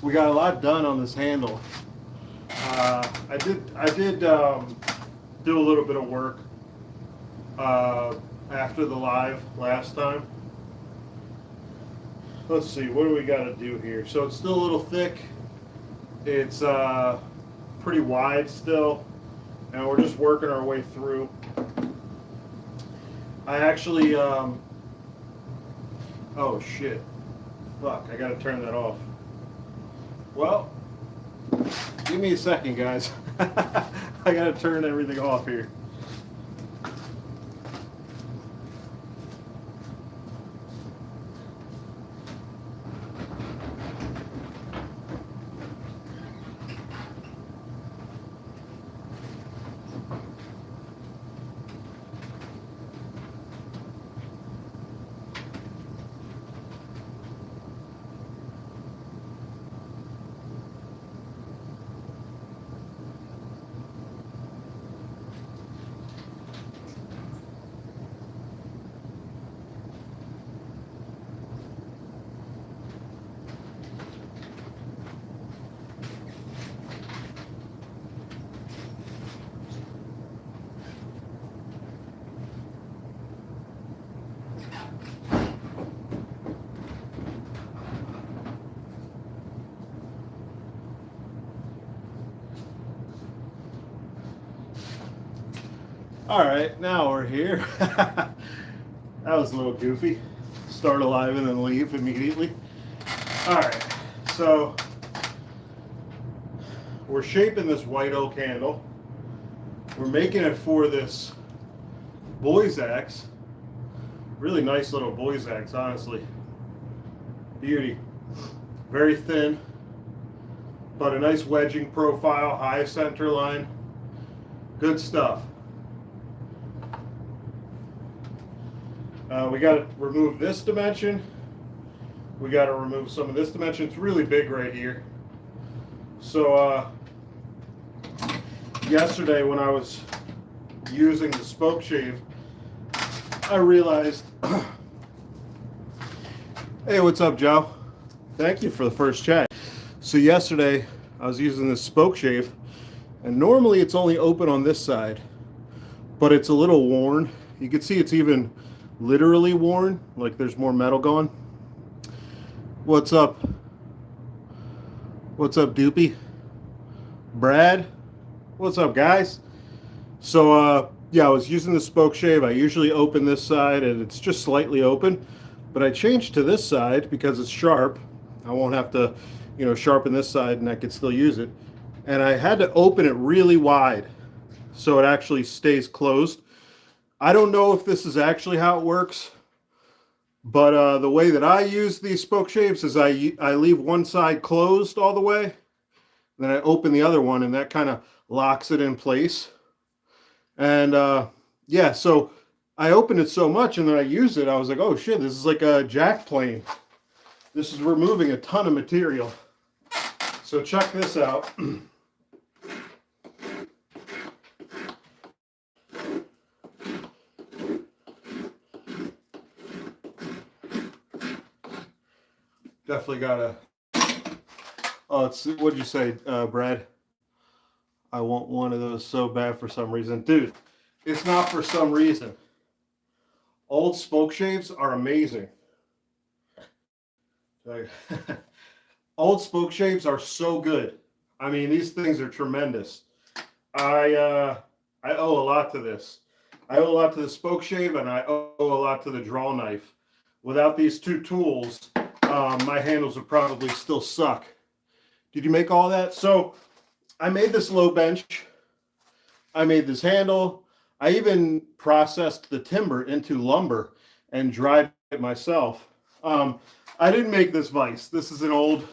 we got a lot done on this handle. I did do a little bit of work after the live last time. Let's see, what do we got to do here? So it's still a little thick. It's pretty wide still, and we're just working our way through. I actually, oh shit, fuck, I gotta turn that off. Well, give me a second, guys. I gotta turn everything off here. All right, now we're here. That was a little goofy. Start a live and then leave immediately. All right, so we're shaping this white oak handle. We're making it for this boy's axe. Really nice little boy's axe, honestly. Beauty. Very thin, but a nice wedging profile, high center line. Good stuff. We got to remove this dimension. We got to remove some of this dimension. It's really big right here. So yesterday when I was using the spoke shave, I realized, hey, what's up, Joe? Thank you for the first chat. So yesterday I was using this spoke shave, and normally it's only open on this side, but it's a little worn. You can see it's even literally worn, like there's more metal gone. What's up? What's up, Doopy? Brad? What's up, guys? So yeah, I was using the spoke shave. I usually open this side and it's just slightly open, but I changed to this side because it's sharp. I won't have to, sharpen this side and I can still use it. And I had to open it really wide so it actually stays closed. I don't know if this is actually how it works, but the way that I use these spoke shaves is I leave one side closed all the way, then I open the other one, and that kind of locks it in place. And yeah, so I opened it so much, and then I used it. I was like, oh shit, this is like a jack plane. This is removing a ton of material. So check this out. Definitely gotta. Oh, what'd you say, Brad? I want one of those so bad for some reason. Dude, it's not for some reason. Old spoke shaves are amazing. Old spoke shaves are so good. I mean, these things are tremendous. I owe a lot to this. I owe a lot to the spoke shave, and I owe a lot to the draw knife. Without these two tools, my handles would probably still suck. Did you make all that? So I made this low bench. I made this handle. I even processed the timber into lumber and dried it myself. I didn't make this vise. This is an old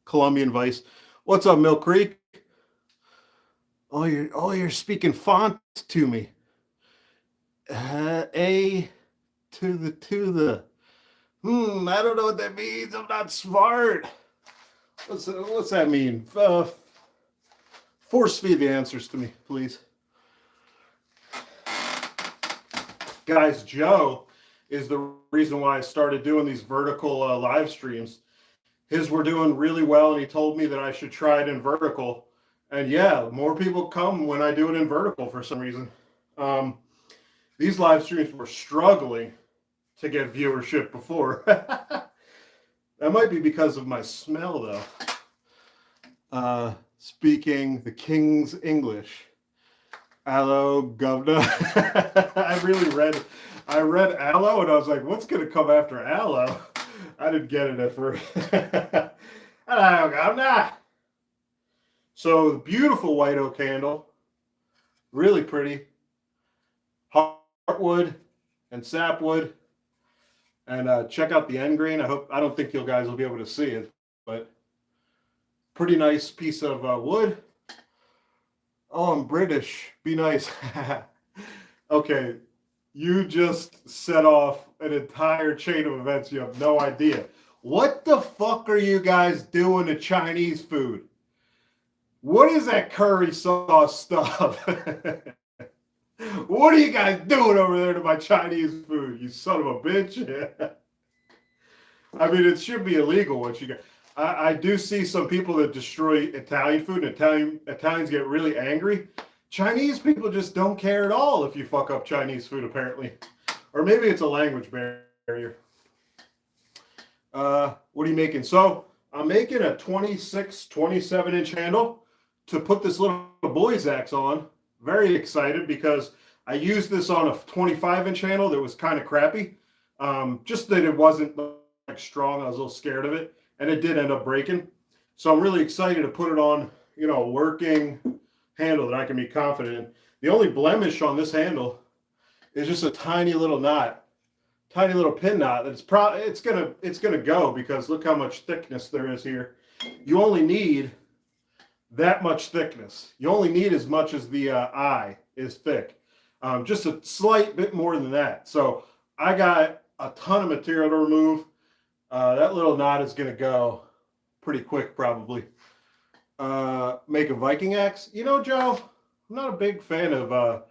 Colombian vise. What's up, Mill Creek? Oh, you're speaking font to me. A to the. I don't know what that means. I'm not smart. What's that mean? Force feed the answers to me, please. Guys, Joe is the reason why I started doing these vertical live streams. his were doing really well, and he told me that I should try it in vertical. And yeah, more people come when I do it in vertical for some reason. These live streams were struggling to get viewership before. That might be because of my smell, though. Speaking the King's English. Aloe, governor. I read aloe, and I was like, what's going to come after aloe? I didn't get it at first. Hello, governor. So, beautiful white oak candle. Really pretty. Heartwood and sapwood. And check out the end grain. I don't think you guys will be able to see it, but pretty nice piece of wood. Oh, I'm British. Be nice. Okay, you just set off an entire chain of events. You have no idea. What the fuck are you guys doing to Chinese food? What is that curry sauce stuff? What are you guys doing over there to my Chinese food, you son of a bitch? I mean, it should be illegal what you got. I do see some people that destroy Italian food, and Italians get really angry. Chinese people just don't care at all if you fuck up Chinese food, apparently. Or maybe it's a language barrier. What are you making? So I'm making a 26, 27-inch handle to put this little boy's axe on. Very excited because I used this on a 25-inch handle that was kind of crappy. Just that it wasn't like strong. I was a little scared of it, and it did end up breaking. So I'm really excited to put it on, you know, a working handle that I can be confident in. The only blemish on this handle is just a tiny little knot, tiny little pin knot. That's it's gonna go because look how much thickness there is here. You only need that much thickness. You only need as much as the eye is thick. Just a slight bit more than that. So I got a ton of material to remove. That little knot is going to go pretty quick, probably. Make a Viking axe. You know, Joe, I'm not a big fan of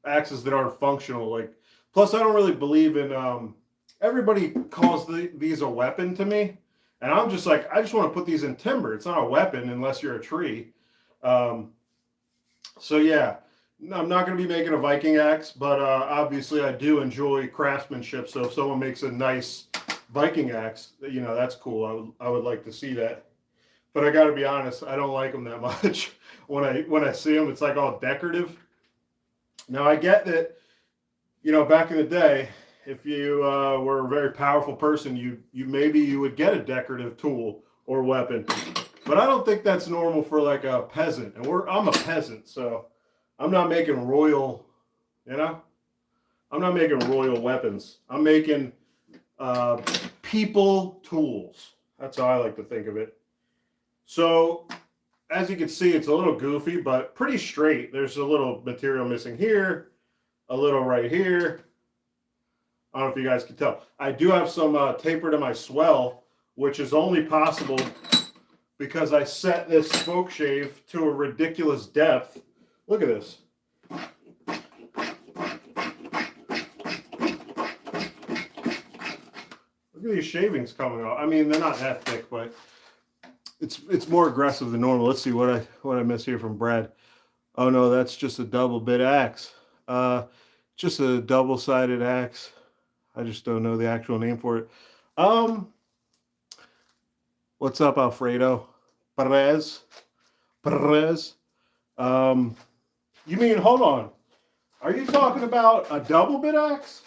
axes that aren't functional. Like, plus, I don't really believe in. Everybody calls these a weapon to me, and I'm just like, I just want to put these in timber. It's not a weapon unless you're a tree. So yeah, I'm not going to be making a Viking axe, but obviously I do enjoy craftsmanship. So if someone makes a nice Viking axe, you know, that's cool. I would like to see that. But I got to be honest, I don't like them that much. When I see them, it's like all decorative. Now I get that, you know, back in the day, if you were a very powerful person, you would get a decorative tool or weapon. But I don't think that's normal for like a peasant. And I'm a peasant, so I'm not making royal, you know? I'm not making royal weapons. I'm making people tools. That's how I like to think of it. So as you can see, it's a little goofy, but pretty straight. There's a little material missing here, a little right here. I don't know if you guys can tell. I do have some taper to my swell, which is only possible because I set this spoke shave to a ridiculous depth. Look at this. Look at these shavings coming off. I mean, they're not that thick, but it's more aggressive than normal. Let's see what I miss here from Brad. Oh no, that's just a double bit axe. Just a double-sided axe. I just don't know the actual name for it. What's up, Alfredo? Perez. You mean, hold on. Are you talking about a double bit axe?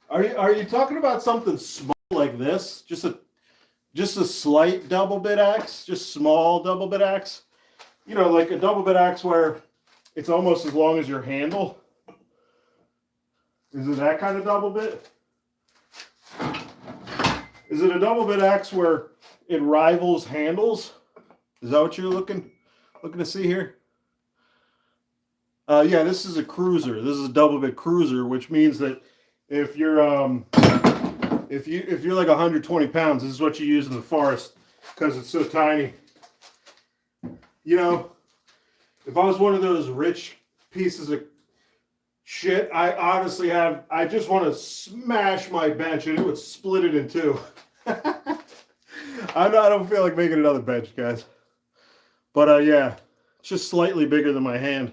Are you talking about something small like this? Just a slight double bit axe, just small double bit axe? You know, like a double bit axe where it's almost as long as your handle. Is it that kind of double bit? Is it a double bit axe where it rivals handles? Is that what you're looking to see here? Yeah, this is a cruiser. This is a double bit cruiser, which means that if you're if you're like 120 pounds, this is what you use in the forest because it's so tiny. You know, if I was one of those rich pieces of shit. I just want to smash my bench and it would split it in two. I don't feel like making another bench, guys. But yeah, it's just slightly bigger than my hand.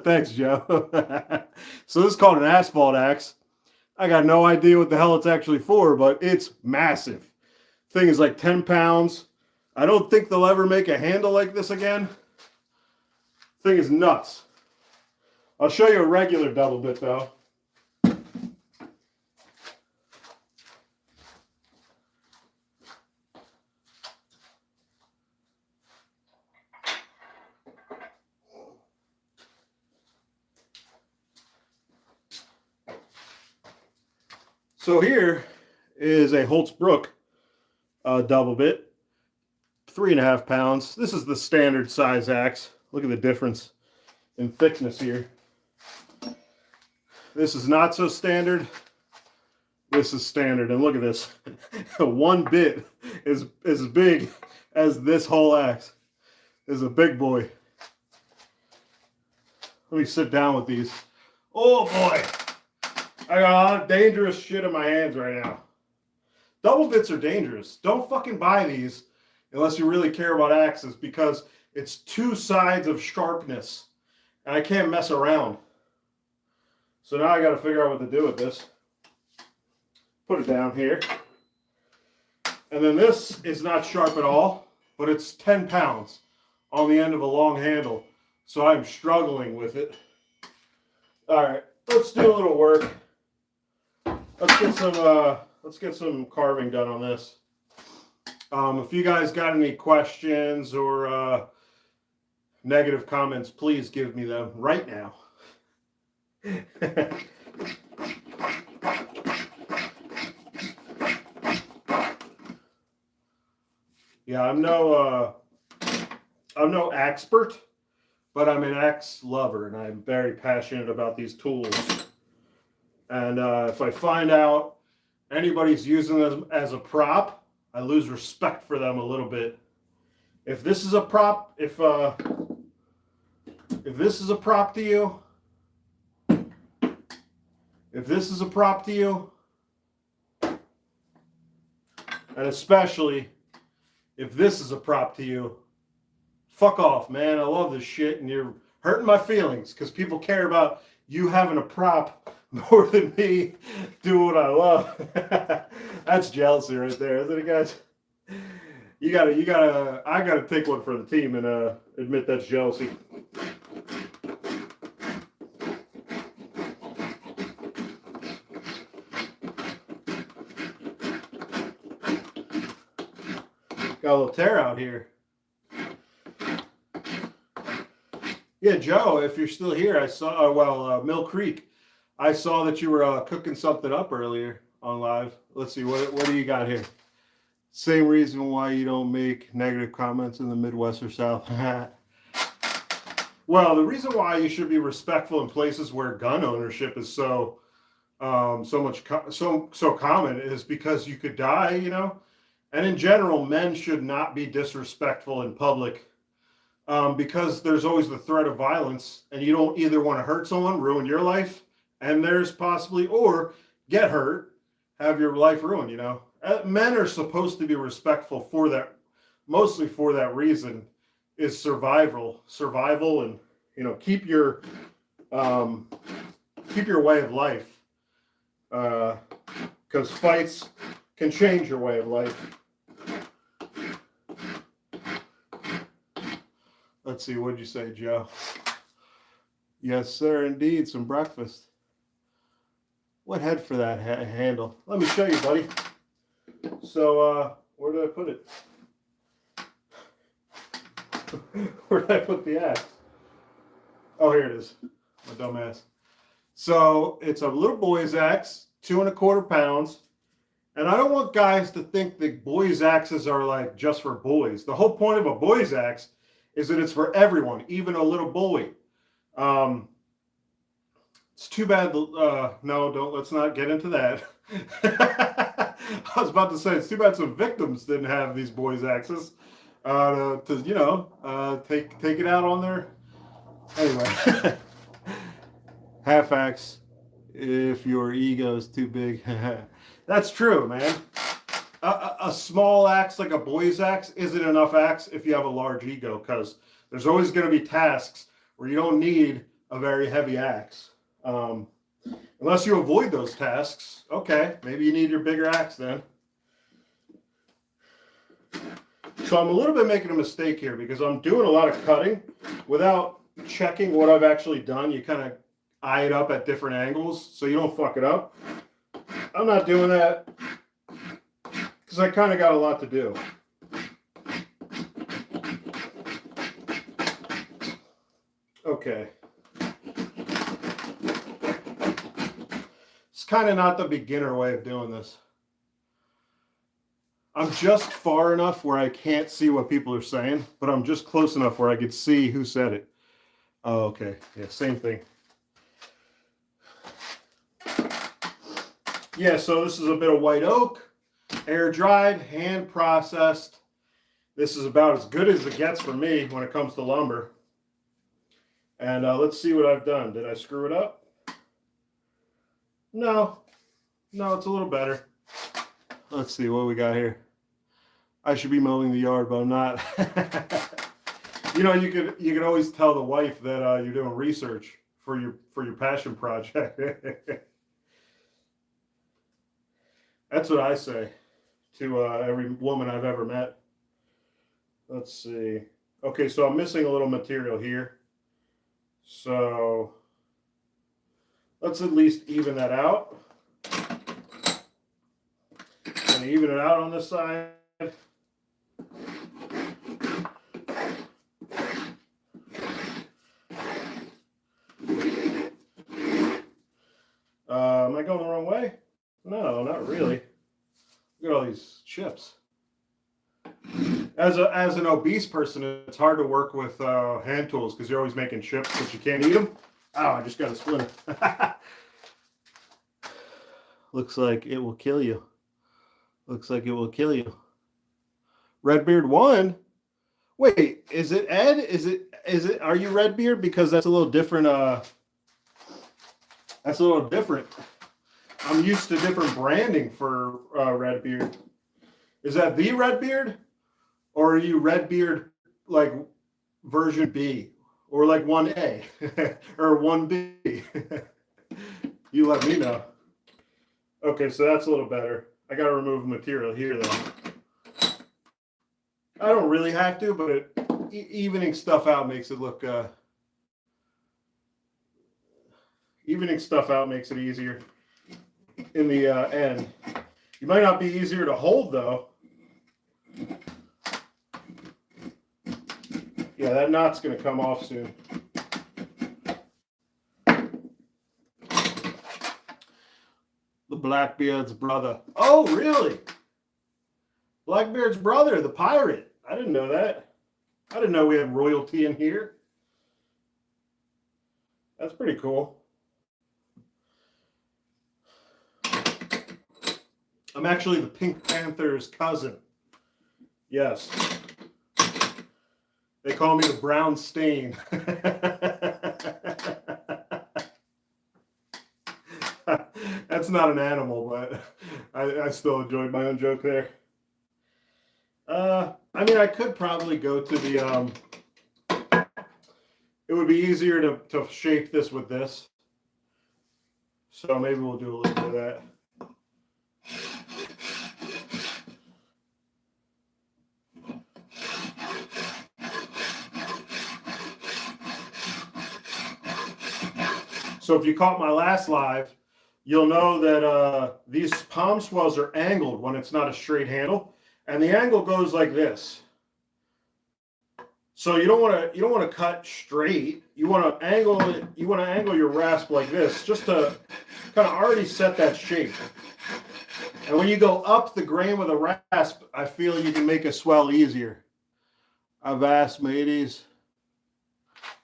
Thanks, Joe. So this is called an asphalt axe. I got no idea what the hell it's actually for, but it's massive. Thing is like 10 pounds. I don't think they'll ever make a handle like this again. Thing is nuts. I'll show you a regular double bit though. So here is a Holtzbrook double bit, 3.5 pounds. This is the standard size axe. Look at the difference in thickness here. This is not so standard. This is standard, and look at this. One bit is as big as this whole axe. This is a big boy. Let me sit down with these. Oh boy. I got a lot of dangerous shit in my hands right now. Double bits are dangerous. Don't fucking buy these unless you really care about axes, because it's two sides of sharpness and I can't mess around. So now I got to figure out what to do with this. Put it down here. And then this is not sharp at all, but it's 10 pounds on the end of a long handle. So I'm struggling with it. All right, let's do a little work. Let's get some carving done on this. If you guys got any questions or negative comments, please give me them right now. Yeah, I'm no expert, but I'm an axe lover and I'm very passionate about these tools. And if I find out anybody's using them as a prop, I lose respect for them a little bit. If this is a prop, if this is a prop to you, if this is a prop to you, and especially if this is a prop to you, fuck off, man. I love this shit and you're hurting my feelings because people care about you having a prop more than me doing what I love. That's jealousy right there, isn't it, guys? I gotta take one for the team and admit that's jealousy. Got a little tear out here. Yeah, Joe, if you're still here, I saw, Mill Creek, I saw that you were cooking something up earlier on live. Let's see, what do you got here? Same reason why you don't make negative comments in the Midwest or South. Well, the reason why you should be respectful in places where gun ownership is so common is because you could die, you know. And in general, men should not be disrespectful in public because there's always the threat of violence, and you don't either want to hurt someone, ruin your life, and there's possibly, or get hurt, have your life ruined, you know. Men are supposed to be respectful for that, mostly for that reason, is survival, and, you know, keep your way of life, because fights can change your way of life. Let's see, what'd you say, Joe? Yes, sir, indeed, some breakfast. What head for that handle? Let me show you, buddy. So, where did I put it? Where did I put the axe? Oh, here it is. My dumb ass. So, it's a little boy's axe, 2.25 pounds. And I don't want guys to think that boys' axes are like just for boys. The whole point of a boy's axe is that it's for everyone, even a little boy. It's too bad. No, let's not get into that. I was about to say, it's too bad some victims didn't have these boys' axes. take it out on there. Anyway, half axe if your ego is too big. That's true, man. A small axe like a boy's axe isn't enough axe if you have a large ego, because there's always going to be tasks where you don't need a very heavy axe. Unless you avoid those tasks, okay, maybe you need your bigger axe then. So I'm a little bit making a mistake here because I'm doing a lot of cutting without checking what I've actually done. You kind of eye it up at different angles so you don't fuck it up. I'm not doing that because I kind of got a lot to do. Okay. It's kind of not the beginner way of doing this. I'm just far enough where I can't see what people are saying, but I'm just close enough where I could see who said it. Oh, okay. Yeah, same thing. Yeah, so this is a bit of white oak, air dried, hand processed. This is about as good as it gets for me when it comes to lumber. And let's see what I've done. Did I screw it up? No, it's a little better. Let's see what we got here. I should be mowing the yard, but I'm not. You could always tell the wife that you're doing research for your passion project. That's what I say to every woman I've ever met. Let's see. Okay, so I'm missing a little material here. So let's at least even that out. And even it out on this side. Am I going the wrong way? No, not really. Look at all these chips. As an obese person, it's hard to work with hand tools because you're always making chips, but you can't eat them. Oh, I just got a splinter. Looks like it will kill you. Looks like it will kill you. Redbeard 1? Wait, is it Ed? Is it are you Redbeard? Because that's a little different that's a little different. I'm used to different branding for Redbeard. Is that the Redbeard? Or are you Redbeard like version B? Or like 1A? Or 1B? You let me know. Okay, so that's a little better. I got to remove material here, though. I don't really have to, but evening stuff out makes it look... evening stuff out makes it easier in the end. You might not be easier to hold, though. Yeah, that knot's going to come off soon. The Blackbeard's brother. Oh, really? Blackbeard's brother, the pirate. I didn't know that. I didn't know we had royalty in here. That's pretty cool. I'm actually the Pink Panther's cousin. Yes. They call me the Brown Stain. That's not an animal, but I still enjoyed my own joke there. I mean, I could probably go to the... it would be easier to shape this with this. So maybe we'll do a little bit of that. So if you caught my last live, you'll know that these palm swells are angled when it's not a straight handle, and the angle goes like this. So you don't want to cut straight. You want to angle it. You want to angle your rasp like this, just to kind of already set that shape. And when you go up the grain with a rasp, I feel you can make a swell easier. Avast, mateys.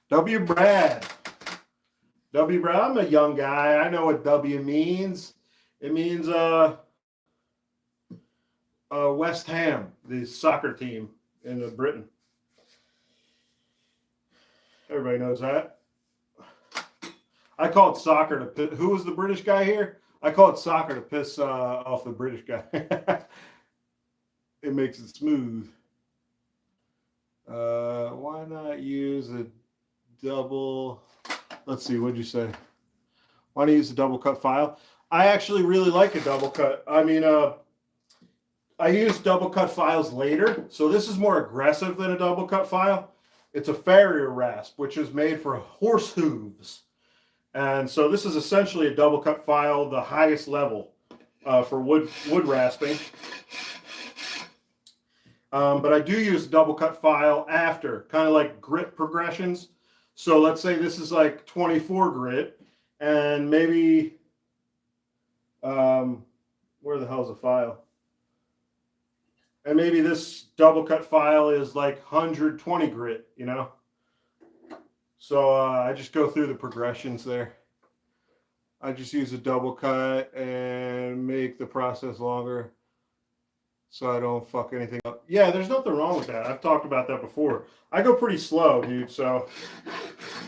W. Brad. W. Brad. I'm a young guy. I know what W means. It means West Ham, the soccer team. in Britain. Everybody knows that. I call it soccer to piss. Who was the British guy here? I call it soccer to piss off the British guy. It makes it smooth. Why not use a double? Let's see. What'd you say? Why not use a double cut file? I actually really like a double cut. I mean, I use double cut files later, so this is more aggressive than a double cut file. It's a farrier rasp, which is made for horse hooves. And so this is essentially a double cut file, the highest level for wood rasping. But I do use double cut file after, kind of like grit progressions. So let's say this is like 24 grit, and maybe, where the hell's the file? And maybe this double cut file is like 120 grit, you know? So I just go through the progressions there. I just use a double cut and make the process longer so I don't fuck anything up. Yeah, there's nothing wrong with that. I've talked about that before. I go pretty slow, dude, so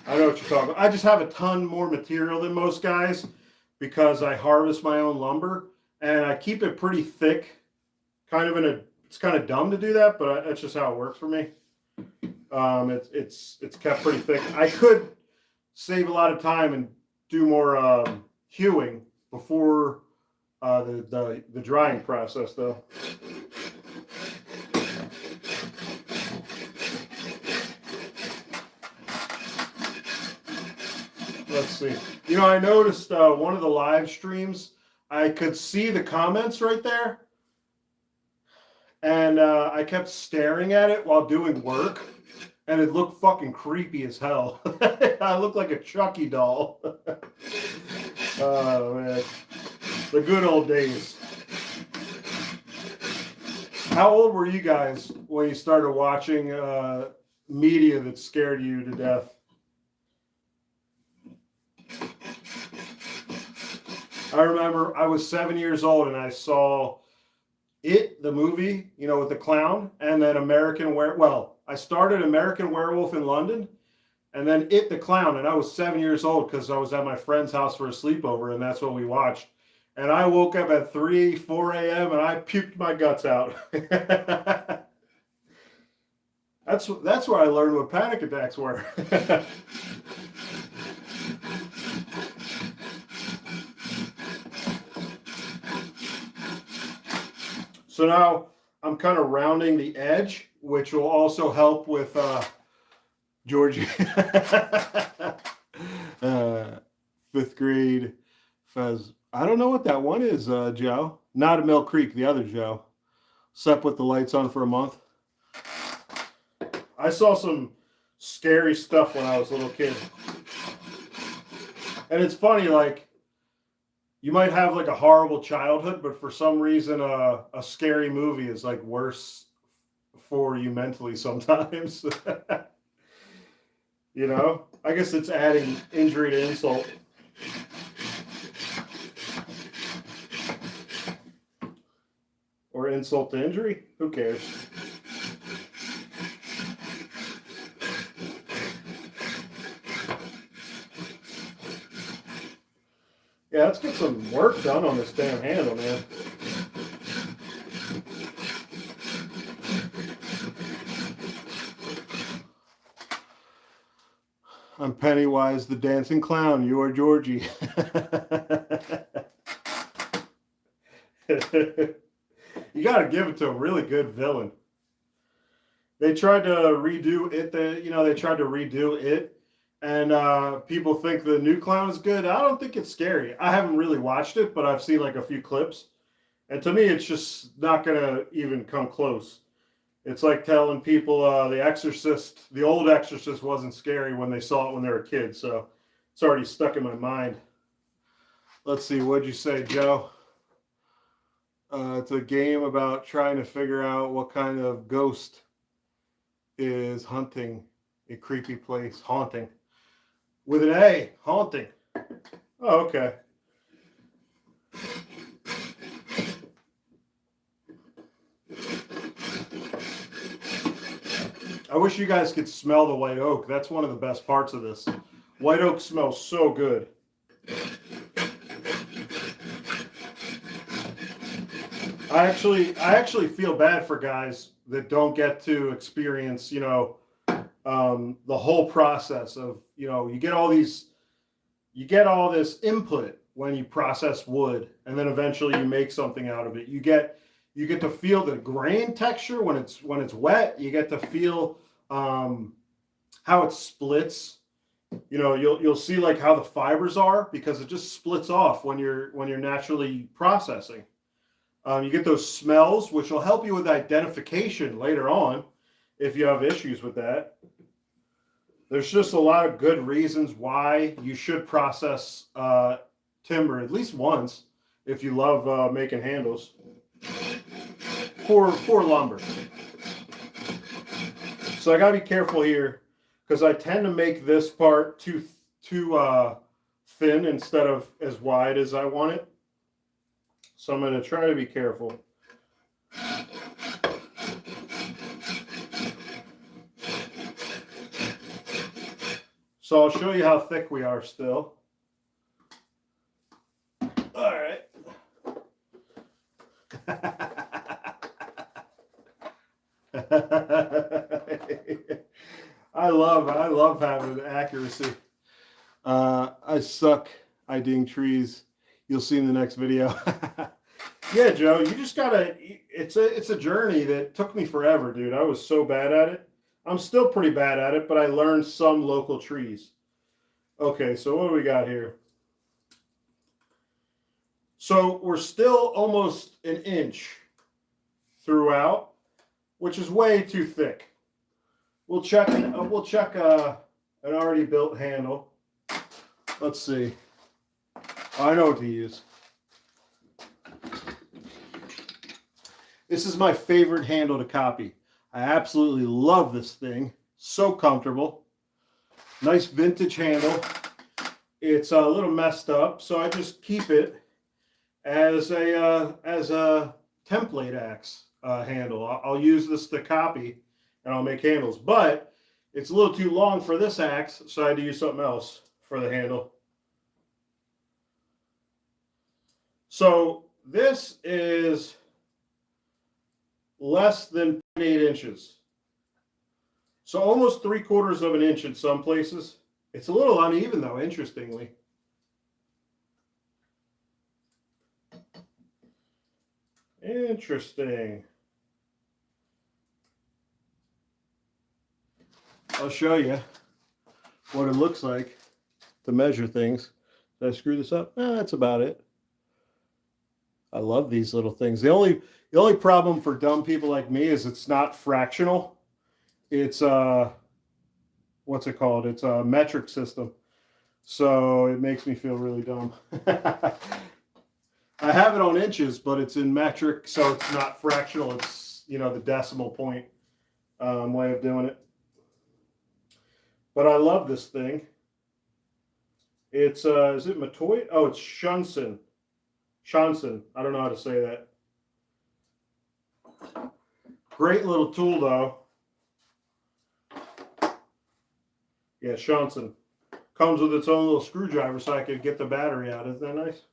I know what you're talking about. I just have a ton more material than most guys because I harvest my own lumber and I keep it pretty thick. It's kind of dumb to do that, but that's just how it works for me. It's kept pretty thick. I could save a lot of time and do more hewing before the drying process, though. Let's see. You know, I noticed one of the live streams, I could see the comments right there. And I kept staring at it while doing work. And it looked fucking creepy as hell. I looked like a Chucky doll. Oh, man. The good old days. How old were you guys when you started watching media that scared you to death? I remember I was 7 years old and I saw It, the movie, you know, with the clown, and then I started American Werewolf in London, and then It, the clown, and I was 7 years old because I was at my friend's house for a sleepover, and that's what we watched. And I woke up at 3, 4 a.m., and I puked my guts out. That's where I learned what panic attacks were. So now I'm kind of rounding the edge, which will also help with Georgie. 5th grade Fez. I don't know what that one is, Joe. Not a Mill Creek, the other Joe. Slept with the lights on for a month. I saw some scary stuff when I was a little kid. And it's funny, like, you might have like a horrible childhood, but for some reason, a scary movie is like worse for you mentally sometimes. You know, I guess it's adding injury to insult. Or insult to injury? Who cares? Yeah, let's get some work done on this damn handle, man. I'm Pennywise the Dancing Clown. You are Georgie. You got to give it to a really good villain. They tried to redo it. They tried to redo it. And people think the new clown is good. I don't think it's scary. I haven't really watched it, but I've seen like a few clips. And to me, it's just not going to even come close. It's like telling people the old Exorcist wasn't scary when they saw it when they were kids. So it's already stuck in my mind. Let's see. What'd you say, Joe? It's a game about trying to figure out what kind of ghost is hunting a creepy place. Haunting. With an A, haunting. Oh, okay. I wish you guys could smell the white oak. That's one of the best parts of this. White oak smells so good. I actually feel bad for guys that don't get to experience, the whole process of, you get all this input when you process wood, and then eventually you make something out of it. You get to feel the grain texture when it's wet. You get to feel how it splits. You'll see like how the fibers are, because it just splits off when you're naturally processing. You get those smells, which will help you with identification later on if you have issues with that. There's just a lot of good reasons why you should process timber at least once if you love making handles for lumber. So I gotta be careful here, because I tend to make this part too thin instead of as wide as I want it. So I'm going to try to be careful. So I'll show you how thick we are still. All right. I love having accuracy. I suck IDing trees. You'll see in the next video. Yeah, Joe, you just gotta. It's a journey that took me forever, dude. I was so bad at it. I'm still pretty bad at it, but I learned some local trees. Okay, so what do we got here? So we're still almost an inch throughout, which is way too thick. We'll check an already built handle. Let's see. I know what to use. This is my favorite handle to copy. I absolutely love this thing. So comfortable. Nice vintage handle. It's a little messed up, so I just keep it as a template axe handle. I'll use this to copy, and I'll make handles. But it's a little too long for this axe, so I had to use something else for the handle. So this is less than 0.8 inches. So almost 3/4 of an inch in some places. It's a little uneven though, interestingly. Interesting. I'll show you what it looks like to measure things. Did I screw this up? No, that's about it. I love these little things. The only problem for dumb people like me is it's not fractional. It's what's it called? It's a metric system. So it makes me feel really dumb. I have it on inches, but it's in metric, so it's not fractional. It's, the decimal point way of doing it. But I love this thing. It's is it Matoy? Oh, it's Shunson. Shonson. I don't know how to say that. Great little tool, though. Yeah, Shonson. Comes with its own little screwdriver so I could get the battery out. Isn't that nice?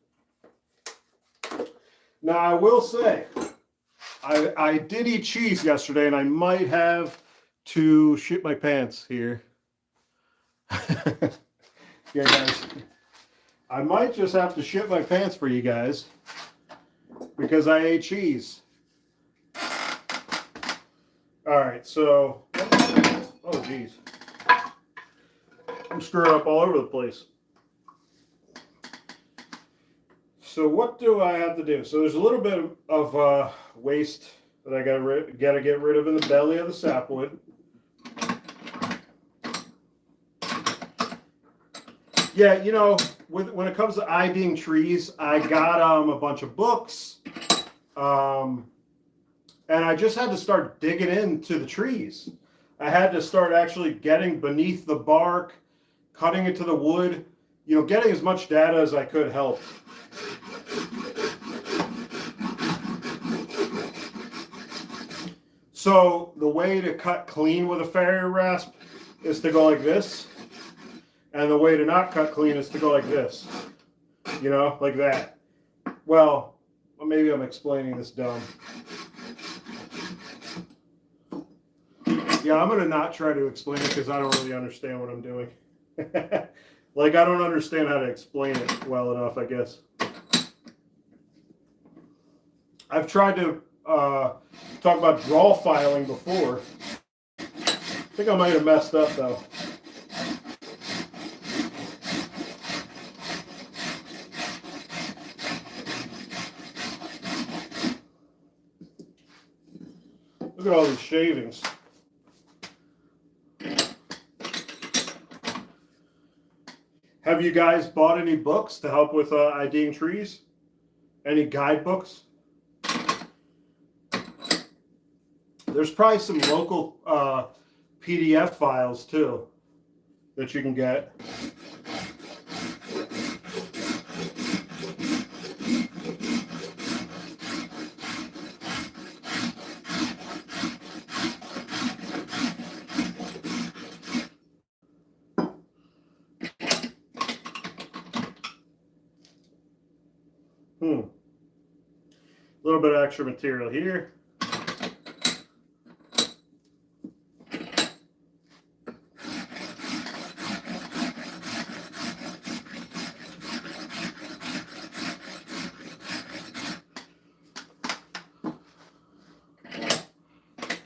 Now, I will say, I did eat cheese yesterday, and I might have to shit my pants here. Yeah, guys. I might just have to shit my pants for you guys because I ate cheese. All right, so, oh geez, I'm screwing up all over the place. So what do I have to do? So there's a little bit of waste that I got to get rid of in the belly of the sapwood. Yeah, when it comes to IDing trees, I got a bunch of books, and I just had to start digging into the trees. I had to start actually getting beneath the bark, cutting into the wood, getting as much data as I could help. So the way to cut clean with a Farrier rasp is to go like this. And the way to not cut clean is to go like this. You know, like that. Well, maybe I'm explaining this dumb. Yeah, I'm going to not try to explain it because I don't really understand what I'm doing. Like, I don't understand how to explain it well enough, I guess. I've tried to talk about draw filing before. I think I might have messed up, though. Look at all these shavings. Have you guys bought any books to help with IDing trees? Any guidebooks? There's probably some local PDF files too that you can get. A little bit of extra material here.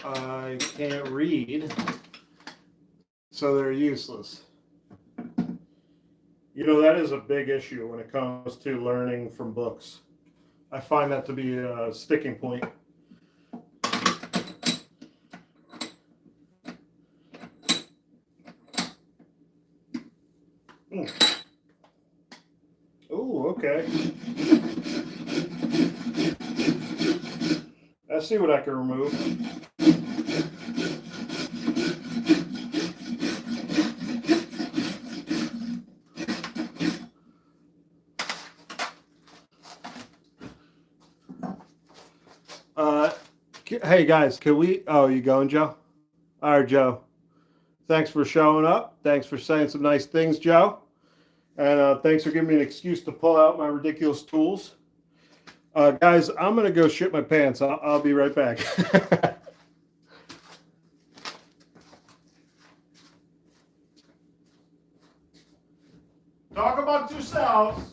I can't read, so they're useless. You know, that is a big issue when it comes to learning from books. I find that to be a sticking point. Oh, okay. I see what I can remove. Hey guys, can we? Oh, you going, Joe? All right, Joe. Thanks for showing up. Thanks for saying some nice things, Joe. And thanks for giving me an excuse to pull out my ridiculous tools. Guys, I'm going to go shit my pants. I'll be right back. Talk about yourselves.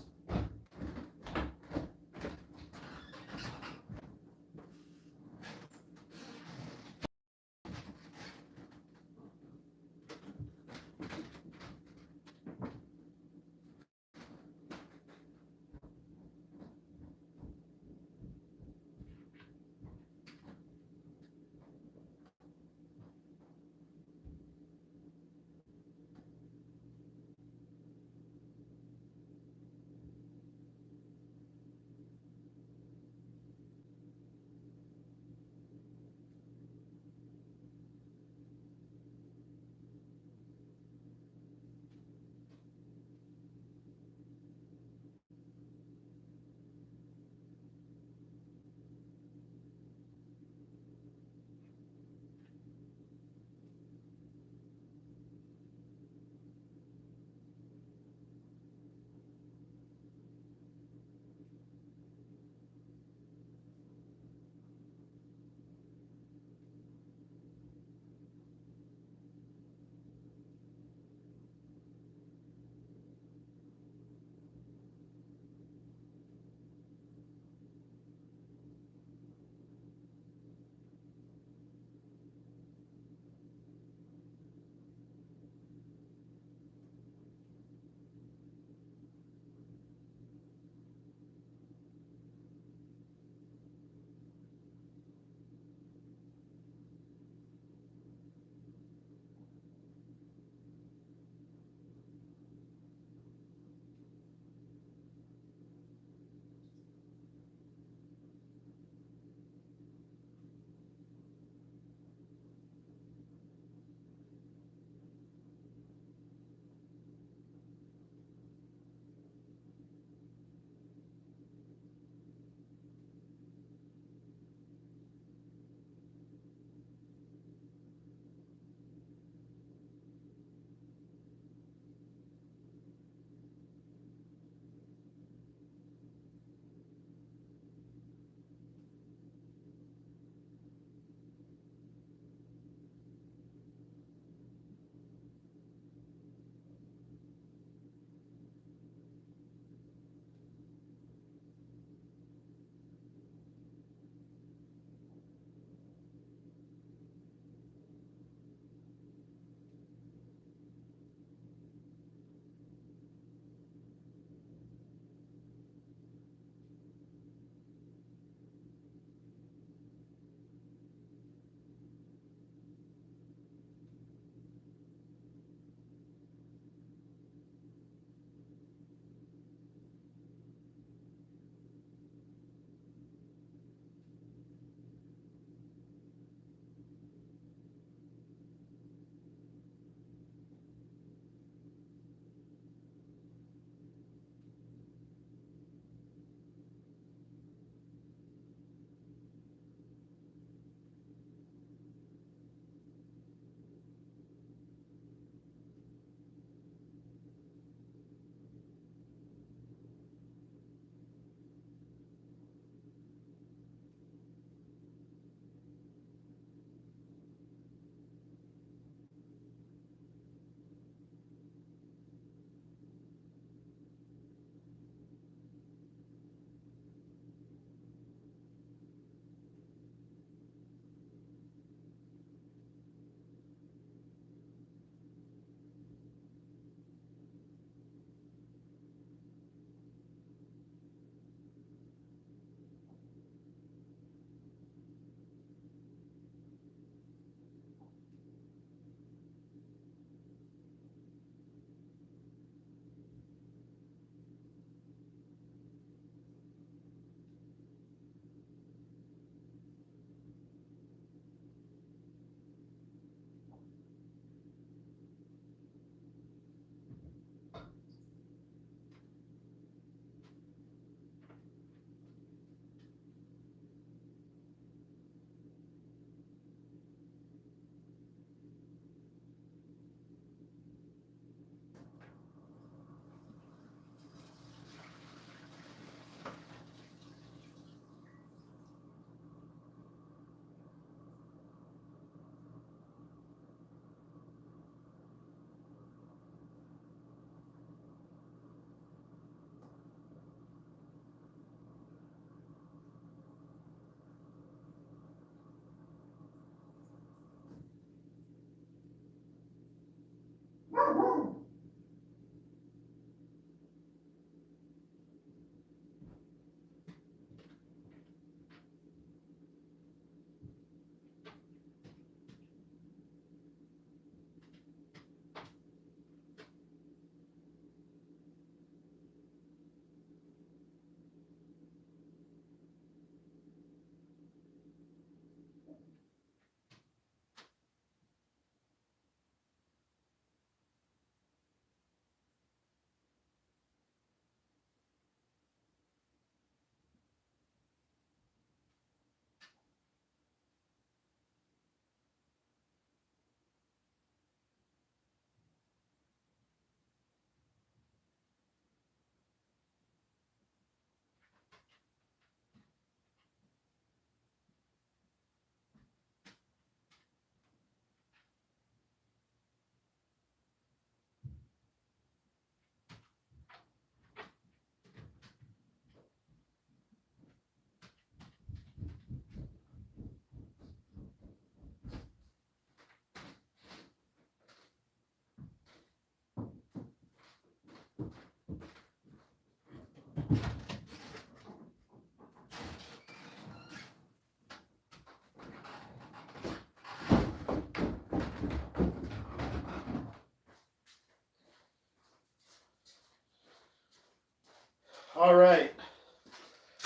All right.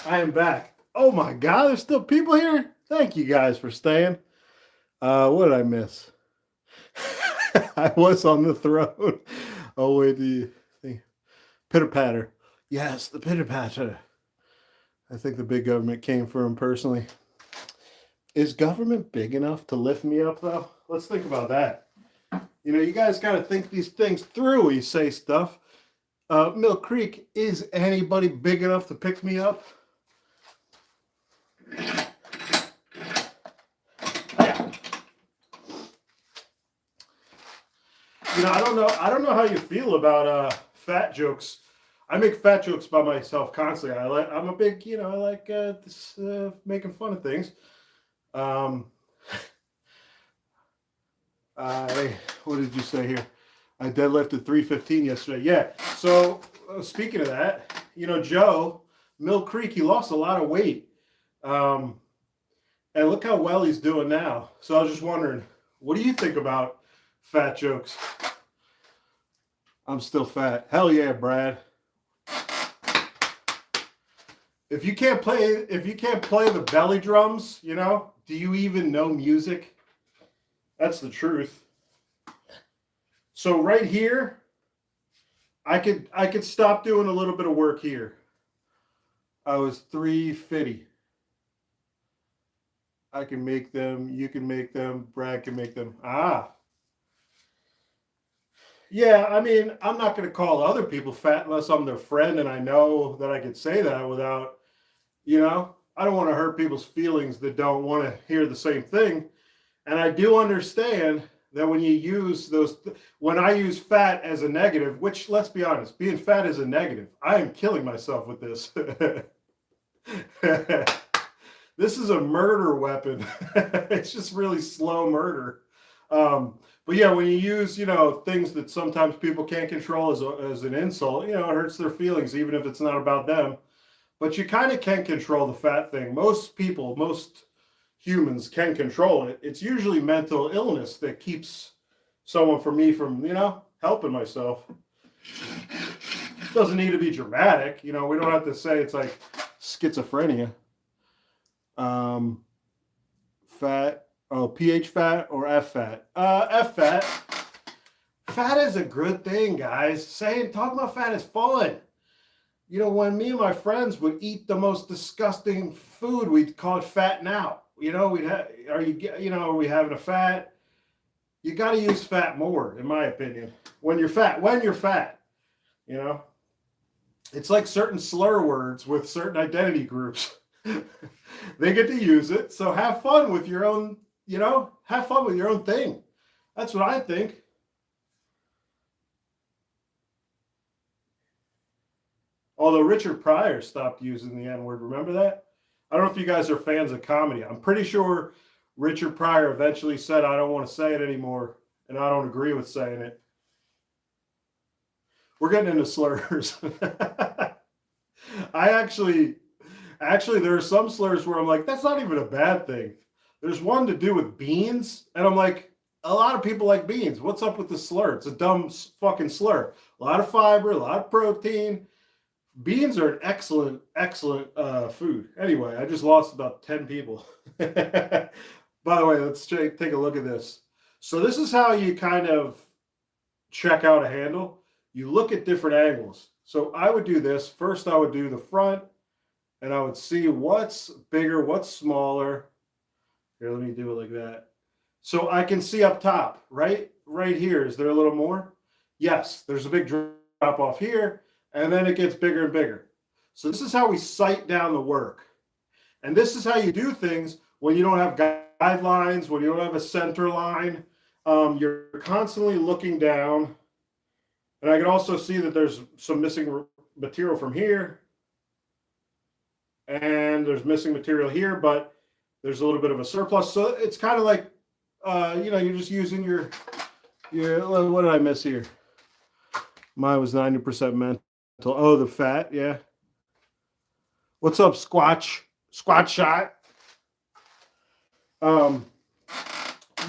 I am back. Oh my God, there's still people here? Thank you guys for staying. What did I miss? I was on the throne. Oh, wait, the pitter patter. Yes, the pitter patter. I think the big government came for him personally. Is government big enough to lift me up, though? Let's think about that. You know, you guys got to think these things through when you say stuff. Mill Creek, is anybody big enough to pick me up? You know, I don't know how you feel about fat jokes. I make fat jokes by myself constantly. I'm a big, you know, I like making fun of things. What did you say here? I deadlifted 315 yesterday. Yeah. So speaking of that, you know, Joe Mill Creek, he lost a lot of weight, and look how well he's doing now. So I was just wondering, what do you think about fat jokes? I'm still fat. Hell yeah, Brad. If you can't play the belly drums, you know, do you even know music? That's the truth. So right here, I could stop doing a little bit of work here. I was 350. I can make them, you can make them, Brad can make them. Yeah, I mean, I'm not going to call other people fat unless I'm their friend and I know that I could say that without, you know, I don't want to hurt people's feelings that don't want to hear the same thing. And I do understand that when you use when I use fat as a negative, which, let's be honest, being fat is a negative. I am killing myself with this. This is a murder weapon. It's just really slow murder. But yeah, when you use, you know, things that sometimes people can't control as an insult, you know, it hurts their feelings, even if it's not about them. But you kind of can control the fat thing. Most humans can control it. It's usually mental illness that keeps someone from, you know, helping myself. It doesn't need to be dramatic. You know, we don't have to say it's like schizophrenia. Fat. Oh, pH fat or F fat? F fat. Fat is a good thing, guys. Talking about fat is fun. You know, when me and my friends would eat the most disgusting food, we'd call it fatting out. You know, are we having a fat? You got to use fat more, in my opinion. When you're fat, you know, it's like certain slur words with certain identity groups. They get to use it. So have fun with your own, you know, have fun with your own thing. That's what I think. Although Richard Pryor stopped using the N-word. Remember that? I don't know if you guys are fans of comedy. I'm pretty sure Richard Pryor eventually said, I don't want to say it anymore, and I don't agree with saying it. We're getting into slurs. Actually, there are some slurs where I'm like, that's not even a bad thing. There's one to do with beans, and I'm like, a lot of people like beans. What's up with the slur? It's a dumb fucking slur. A lot of fiber, a lot of protein. Beans are an excellent food. Anyway, I just lost about 10 people. By the way, let's take a look at this. So this is how you kind of check out a handle. You look at different angles. So I would do this. First, I would do the front, and I would see what's bigger, what's smaller. Here, let me do it like that. So I can see up top, right here. Is there a little more? Yes, there's a big drop off here. And then it gets bigger and bigger. So this is how we sight down the work. And this is how you do things when you don't have guidelines, when you don't have a center line. You're constantly looking down. And I can also see that there's some missing material from here. And there's missing material here, but there's a little bit of a surplus. So it's kind of like, you know, you're just using your, what did I miss here? Mine was 90% mental. Oh, the fat, yeah. What's up, Squatch? Squatch shot.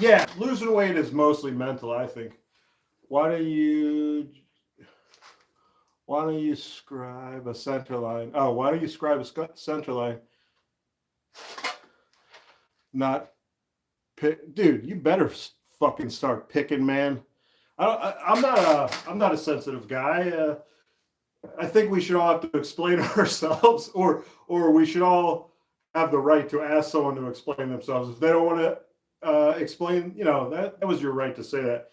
Yeah, losing weight is mostly mental, I think. Why Why don't you scribe a center line? Oh, why don't you scribe a center line? Not pick, dude. You better fucking start picking, man. I'm not a sensitive guy. I think we should all have to explain ourselves, or we should all have the right to ask someone to explain themselves. If they don't want to explain, that was your right to say that.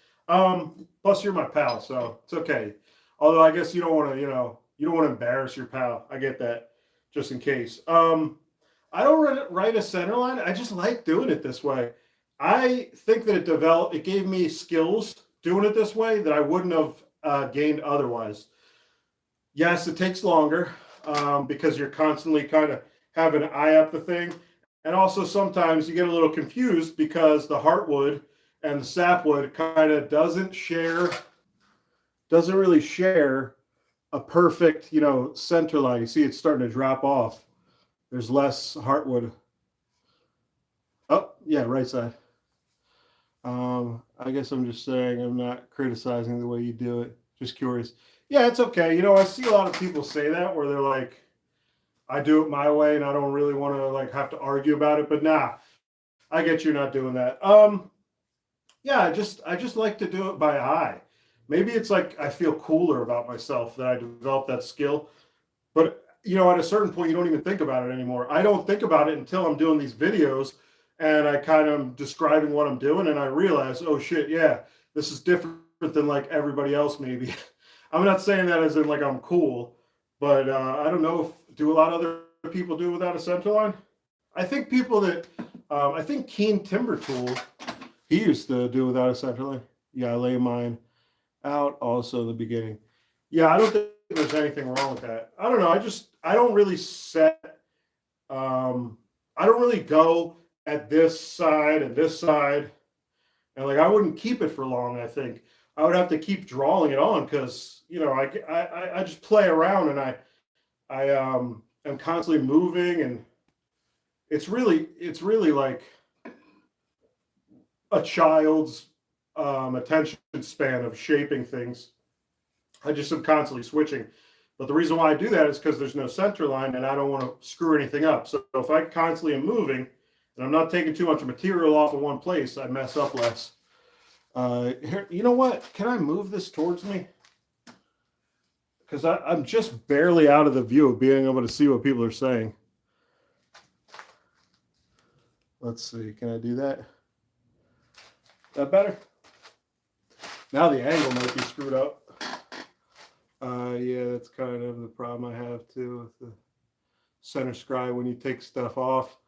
Plus, you're my pal, so it's okay. Although I guess you don't want to, you don't want to embarrass your pal. I get that, just in case. I don't write a center line. I just like doing it this way. I think that it gave me skills doing it this way that I wouldn't have gained otherwise. Yes, it takes longer because you're constantly kind of having an eye up the thing. And also sometimes you get a little confused because the heartwood and the sapwood kind of doesn't really share a perfect, center line. You see it's starting to drop off. There's less heartwood. Oh, yeah, right side. I guess I'm just saying I'm not criticizing the way you do it. Just curious. Yeah, it's okay. I see a lot of people say that where they're like, I do it my way and I don't really want to like have to argue about it. But nah, I get you not doing that. Yeah, I just like to do it by eye. Maybe it's like I feel cooler about myself that I developed that skill. But at a certain point, you don't even think about it anymore. I don't think about it until I'm doing these videos and I kind of describing what I'm doing, and I realize, oh shit, yeah, this is different than like everybody else. Maybe I'm not saying that as in like I'm cool, but I don't know if do a lot of other people do without a center line. I think people that I think Keen Timber Tool, he used to do without a center line. Yeah, I lay mine out also the beginning. Yeah, I don't think there's anything wrong with that. I don't know. I don't really set. I don't really go at this side and this side, and like I wouldn't keep it for long. I think I would have to keep drawing it on because I just play around and I am constantly moving, and it's really like a child's attention span of shaping things. I just am constantly switching. But the reason why I do that is because there's no center line and I don't want to screw anything up. So if I constantly am moving and I'm not taking too much material off of one place, I mess up less. Here, you know what? Can I move this towards me? Because I'm just barely out of the view of being able to see what people are saying. Let's see. Can I do that? That better? Now the angle might be screwed up. Yeah, that's kind of the problem I have too with the center scribe. When you take stuff off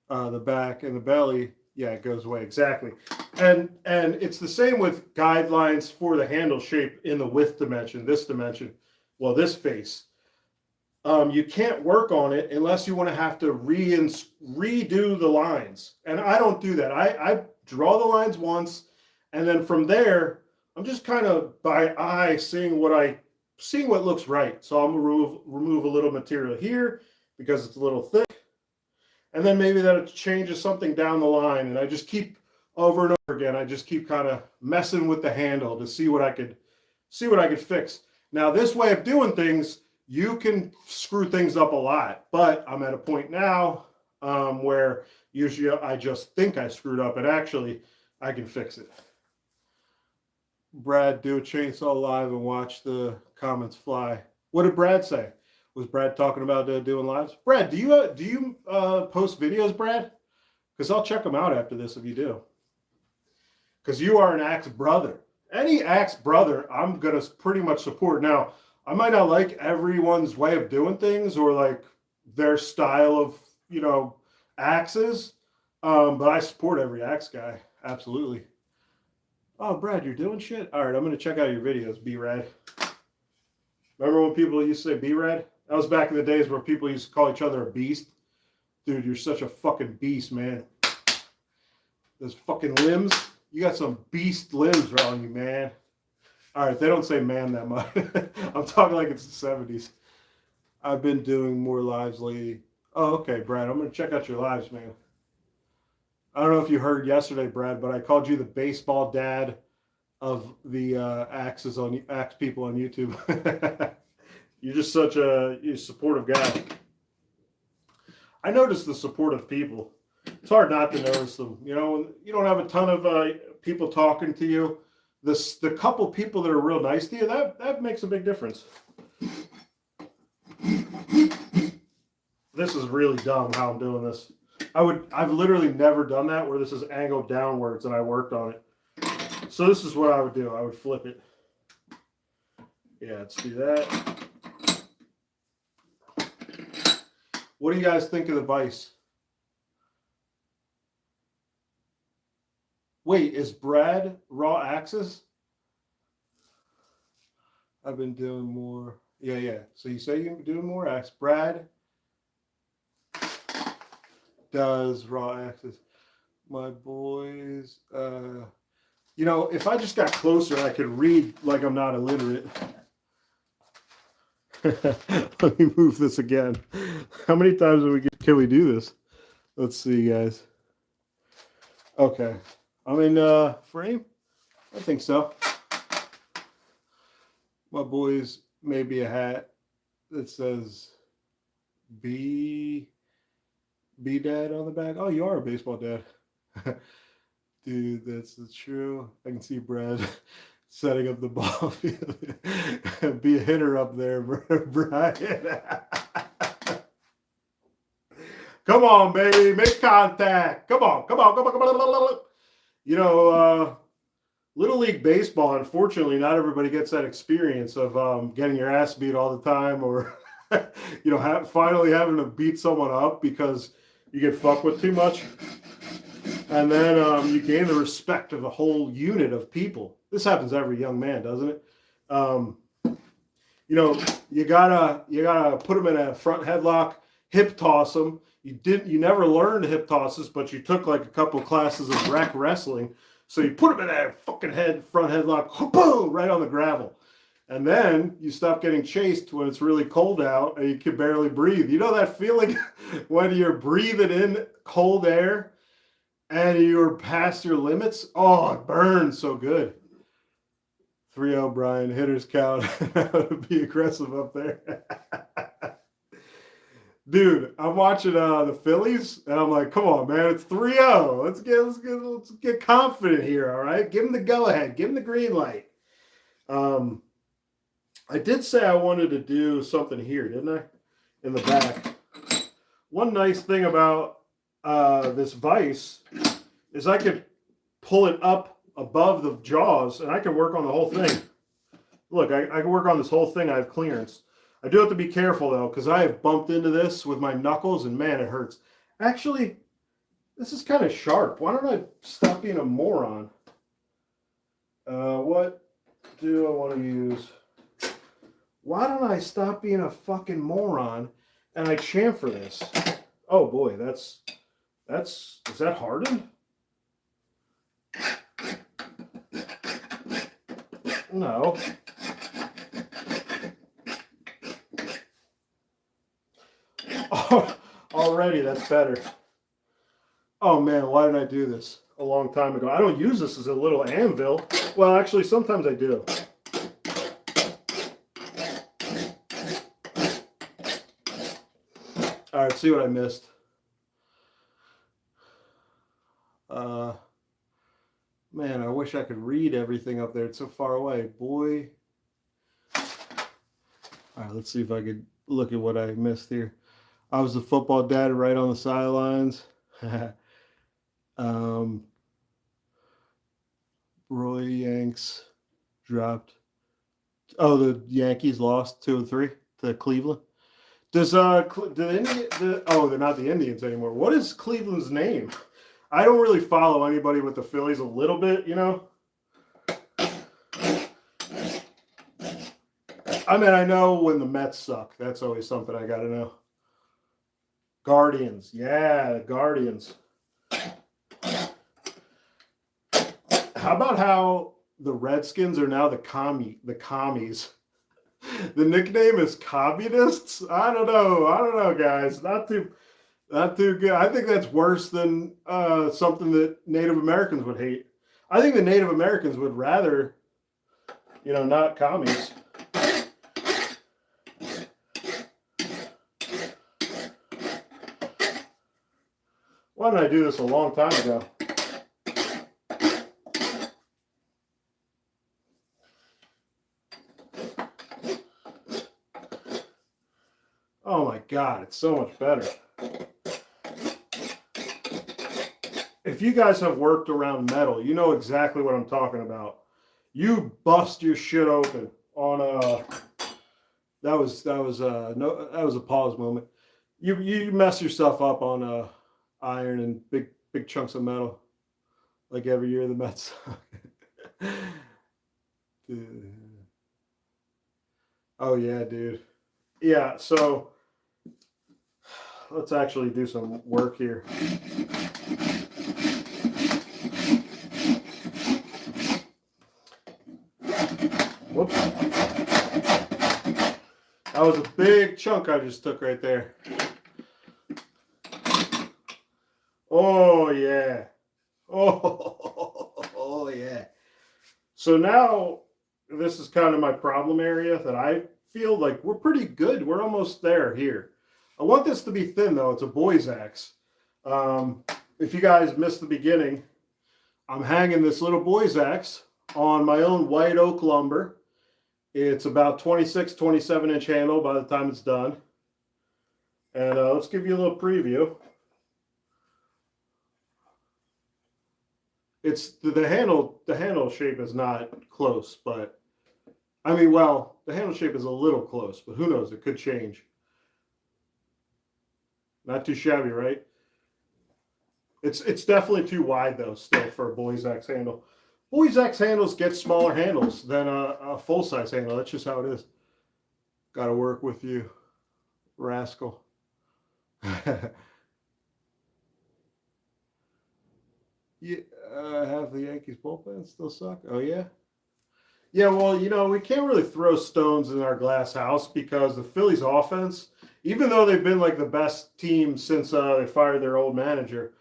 the back and the belly, yeah, it goes away. Exactly. And it's the same with guidelines for the handle shape in the width dimension, this dimension. Well, this face. You can't work on it unless you want to have to redo the lines. And I don't do that. I draw the lines once, and then from there, I'm just kind of by eye seeing what looks right. So I'm gonna remove a little material here because it's a little thick. And then maybe that changes something down the line. And I just keep over and over again. I just keep kind of messing with the handle to see what I could fix. Now, this way of doing things, you can screw things up a lot. But I'm at a point now where usually I just think I screwed up, and actually I can fix it. Brad, do a chainsaw live and watch the comments fly. What did Brad say? Was Brad talking about doing lives? Brad, do you post videos, Brad? Because I'll check them out after this if you do. Because you are an Axe brother. Any Axe brother, I'm gonna pretty much support. Now, I might not like everyone's way of doing things or like their style of axes, but I support every Axe guy. Absolutely. Oh, Brad, you're doing shit? All right, I'm going to check out your videos, B-Rad. Remember when people used to say B-Rad? That was back in the days where people used to call each other a beast. Dude, you're such a fucking beast, man. Those fucking limbs. You got some beast limbs on you, man. All right, they don't say man that much. I'm talking like it's the 70s. I've been doing more lives lately. Oh, okay, Brad. I'm going to check out your lives, man. I don't know if you heard yesterday, Brad, but I called you the baseball dad of the axe people on YouTube. You're just such a supportive guy. I notice the supportive people. It's hard not to notice them. You know, you don't have a ton of people talking to you. The couple people that are real nice to you, that makes a big difference. This is really dumb how I'm doing this. I've literally never done that where this is angled downwards and I worked on it. So this is what I would do. I would flip it. Yeah, let's do that. What do you guys think of the vise? Wait, is Brad raw axis? I've been doing more. Yeah. So you say you're doing more axis. Brad does raw axis. My boys, you know, if I just got closer, I could read like I'm not illiterate. Let me move this again. How many times can we do this? Let's see, guys. Okay. I'm in frame? I think so. My boys, maybe a hat that says B dad on the back. Oh, you are a baseball dad. Dude, that's true. I can see Brad setting up the ball field. Be a hitter up there, Brian. Come on, baby. Make contact. Come on. You know, Little League Baseball, unfortunately, not everybody gets that experience of getting your ass beat all the time or, you know, finally having to beat someone up because you get fucked with too much. And then you gain the respect of a whole unit of people. This happens to every young man, doesn't it? You know, you gotta put them in a front headlock, hip toss them. You never learned hip tosses, but you took like a couple classes of rec wrestling. So you put them in that fucking front headlock, boom, right on the gravel. And then you stop getting chased when it's really cold out and you can barely breathe. You know that feeling when you're breathing in cold air and you're past your limits? Oh, it burns so good. 3-0, Brian. Hitters count. Be aggressive up there. Dude, I'm watching the Phillies, and I'm like, come on, man, it's 3-0. Let's get confident here, all right? Give them the go-ahead. Give them the green light. I did say I wanted to do something here, didn't I? In the back. One nice thing about this vise is I could pull it up above the jaws, and I can work on the whole thing. Look, I can work on this whole thing. I have clearance. I do have to be careful, though, because I have bumped into this with my knuckles, and, man, it hurts. Actually, this is kind of sharp. Why don't I stop being a moron? What do I want to use? Why don't I stop being a fucking moron and I chamfer this? Oh, boy, is that hardened? No. Oh, already, that's better. Oh, man, why didn't I do this a long time ago? I don't use this as a little anvil. Well, actually, sometimes I do. All right, see what I missed. Man, I wish I could read everything up there. It's so far away. Boy. All right, let's see if I could look at what I missed here. I was the football dad right on the sidelines. Roy Yanks dropped. Oh, the Yankees lost 2-3 to Cleveland. They're not the Indians anymore. What is Cleveland's name? I don't really follow anybody with the Phillies a little bit, you know. I mean, I know when the Mets suck. That's always something I got to know. Guardians. Yeah, the Guardians. How about how the Redskins are now the commies? The nickname is communists? I don't know, guys. Not too good. I think that's worse than something that Native Americans would hate. I think the Native Americans would rather, not commies. Why didn't I do this a long time ago? Oh my God, it's so much better. If you guys have worked around metal, you know exactly what I'm talking about. You bust your shit open on that was a pause moment. You mess yourself up on iron and big chunks of metal, like every year the Mets. Oh yeah, dude. Yeah, so let's actually do some work here. Whoops. That was a big chunk I just took right there. Oh yeah. Oh yeah. So now this is kind of my problem area that I feel like we're pretty good. We're almost there here. I want this to be thin though. It's a boy's axe. If you guys missed the beginning, I'm hanging this little boy's axe on my own white oak lumber. It's about 26, 27 inch handle by the time it's done. And let's give you a little preview. It's the handle shape is not close, but I mean, well, the handle shape is a little close, but who knows? It could change. Not too shabby, right? It's definitely too wide though, still for a boy's axe handle. Boys' axe handles get smaller handles than a full-size handle. That's just how it is. Got to work with you, rascal. Yeah, have the Yankees bullpen still suck? Oh, yeah? Yeah, well, you know, we can't really throw stones in our glass house because the Phillies offense, even though they've been like the best team since they fired their old manager,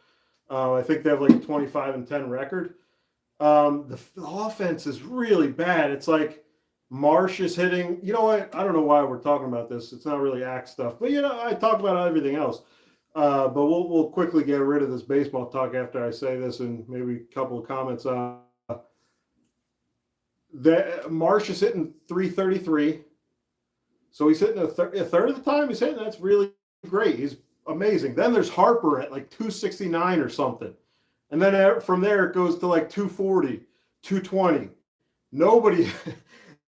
I think they have like a 25-10 record. The offense is really bad. It's like Marsh is hitting. You know what? I don't know why we're talking about this. It's not really axe stuff, but you know, I talk about everything else. But we'll quickly get rid of this baseball talk after I say this, and maybe a couple of comments. The Marsh is hitting 333, so he's hitting a third of the time. He's hitting. That's really great. He's amazing. Then there's Harper at like 269 or something. And then from there, it goes to like 240, 220. Nobody,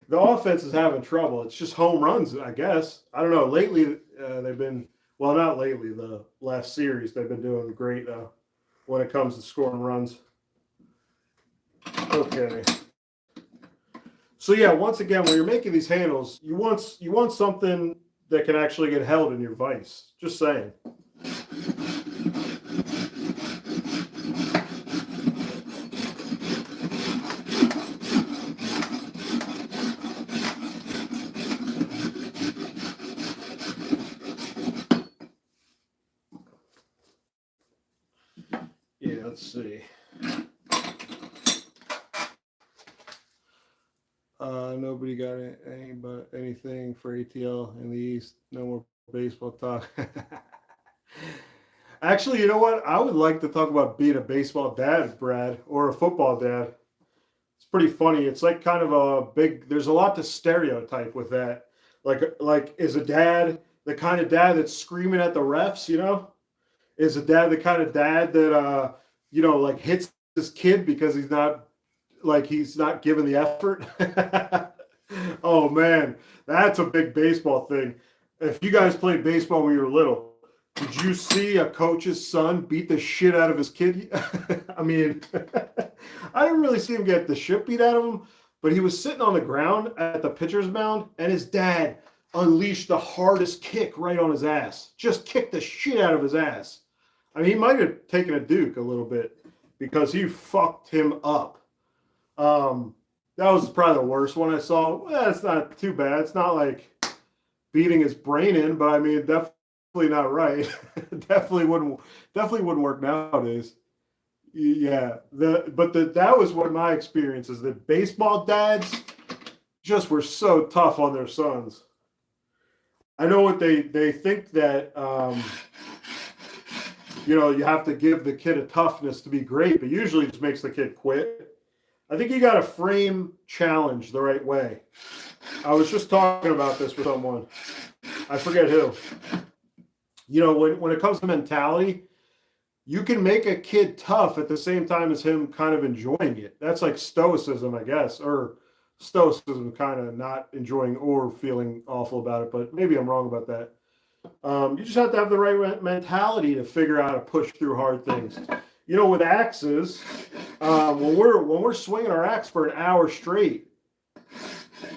the offense is having trouble. It's just home runs, I guess. I don't know. Lately, they've been, well, not lately, the last series, they've been doing great when it comes to scoring runs. Okay. So, yeah, once again, when you're making these handles, you want something that can actually get held in your vise. Just saying. Yeah, let's see. Nobody got anything for ATL in the East. No more baseball talk. Actually, you know what? I would like to talk about being a baseball dad, Brad, or a football dad. It's pretty funny. It's like kind of a big. There's a lot to stereotype with that. Like is a dad the kind of dad that's screaming at the refs? You know, is a dad the kind of dad that you know, like hits his kid because he's not giving the effort? Oh man, that's a big baseball thing. If you guys played baseball when you were little, did you see a coach's son beat the shit out of his kid? I mean, I didn't really see him get the shit beat out of him, but he was sitting on the ground at the pitcher's mound, and his dad unleashed the hardest kick right on his ass. Just kicked the shit out of his ass. I mean, he might have taken a Duke a little bit because he fucked him up. That was probably the worst one I saw. Well, it's not too bad. It's not like beating his brain in, but I mean, definitely not right. definitely wouldn't work nowadays. Yeah, that was one of my experiences. The baseball dads just were so tough on their sons. I know what they think that you have to give the kid a toughness to be great, but usually it just makes the kid quit. I think you got to frame challenge the right way. I was just talking about this with someone. I forget who. When it comes to mentality, you can make a kid tough at the same time as him kind of enjoying it. That's like stoicism, I guess, or stoicism kind of not enjoying or feeling awful about it, but maybe I'm wrong about that. You just have to have the right mentality to figure out how to push through hard things. With axes, when we're swinging our axe for an hour straight,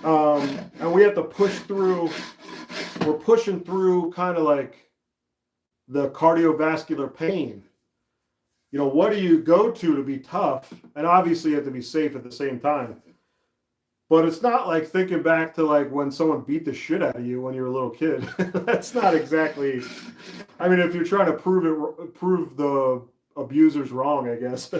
and we have to push through, we're pushing through kind of like the cardiovascular pain. What do you go to be tough? And obviously you have to be safe at the same time. But it's not like thinking back to like when someone beat the shit out of you when you were a little kid. That's not exactly, I mean, if you're trying to prove the abusers wrong, I guess.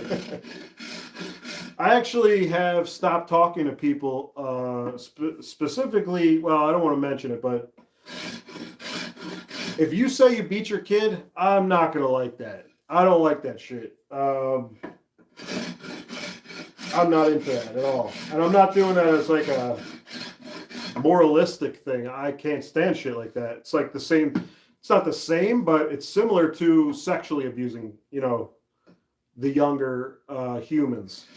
I actually have stopped talking to people specifically, well, I don't want to mention it, but if you say you beat your kid, I'm not going to like that. I don't like that shit. I'm not into that at all. And I'm not doing that as like a moralistic thing. I can't stand shit like that. It's like the same, it's not the same, but it's similar to sexually abusing, the younger humans.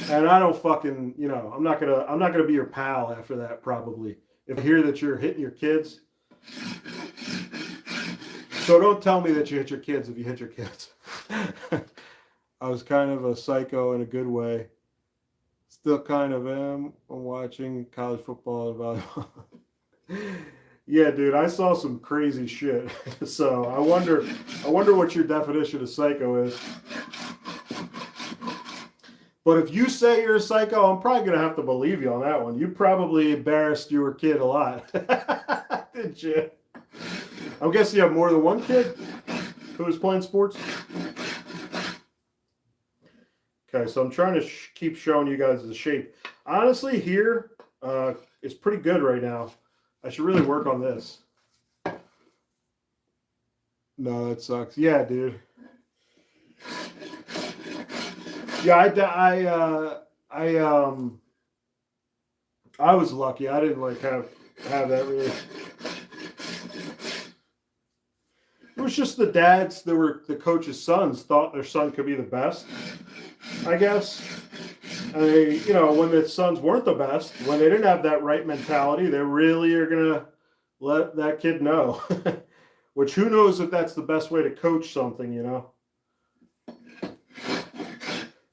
And I don't fucking, I'm not gonna be your pal after that probably. If I hear that you're hitting your kids. So don't tell me that you hit your kids if you hit your kids. I was kind of a psycho in a good way. Still kind of am. I'm watching college football and volleyball. Yeah, dude, I saw some crazy shit. So I wonder what your definition of psycho is. But if you say you're a psycho, I'm probably gonna have to believe you on that one. You probably embarrassed your kid a lot, didn't you? I'm guessing you have more than one kid who was playing sports. Okay, so I'm trying to keep showing you guys the shape. Honestly, here it's pretty good right now. I should really work on this. No, that sucks. Yeah, dude. Yeah, I was lucky. I didn't like have that really. It was just the dads that were the coach's sons thought their son could be the best, I guess. And they, when the sons weren't the best, when they didn't have that right mentality, they really are gonna let that kid know. Which who knows if that's the best way to coach something,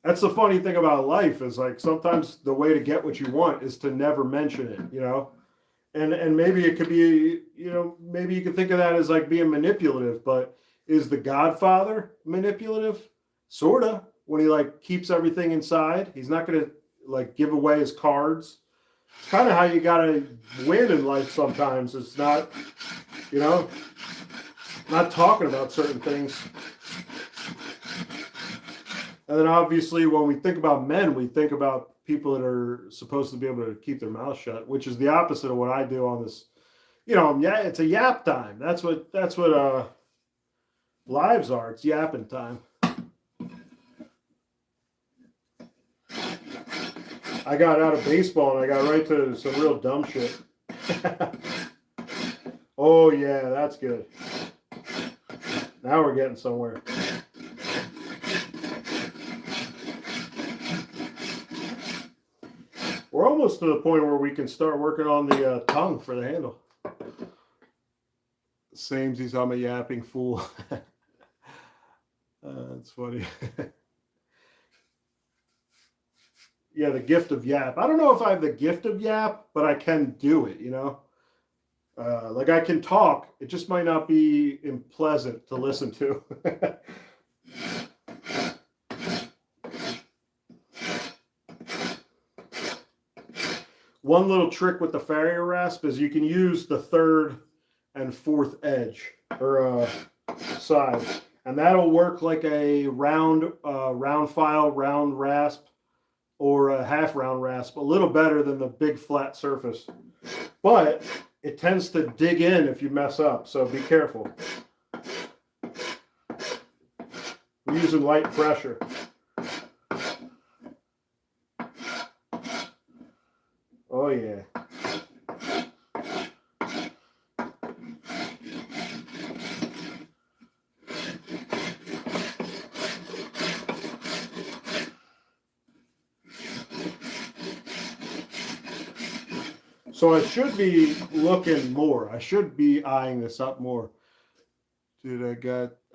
That's the funny thing about life is like sometimes the way to get what you want is to never mention it, And maybe it could be, maybe you could think of that as like being manipulative, but is the Godfather manipulative? Sorta. When he like keeps everything inside, he's not going to like give away his cards. It's kind of how you got to win in life sometimes. It's not, not talking about certain things. And then obviously when we think about men, we think about people that are supposed to be able to keep their mouth shut, which is the opposite of what I do on this. It's a yap time. That's what lives are. It's yapping time. I got out of baseball and I got right to some real dumb shit. Oh yeah, that's good. Now we're getting somewhere. We're almost to the point where we can start working on the tongue for the handle. Samesies, I'm a yapping fool. That's funny. Yeah, the gift of yap. I don't know if I have the gift of yap, but I can do it, Like I can talk. It just might not be pleasant to listen to. One little trick with the Farrier rasp is you can use the third and fourth edge or side, and that'll work like a round file, round rasp, or a half round rasp a little better than the big flat surface. But it tends to dig in if you mess up, so be careful. using light pressure. Oh yeah. So I should be looking more. I should be eyeing this up more. Dude,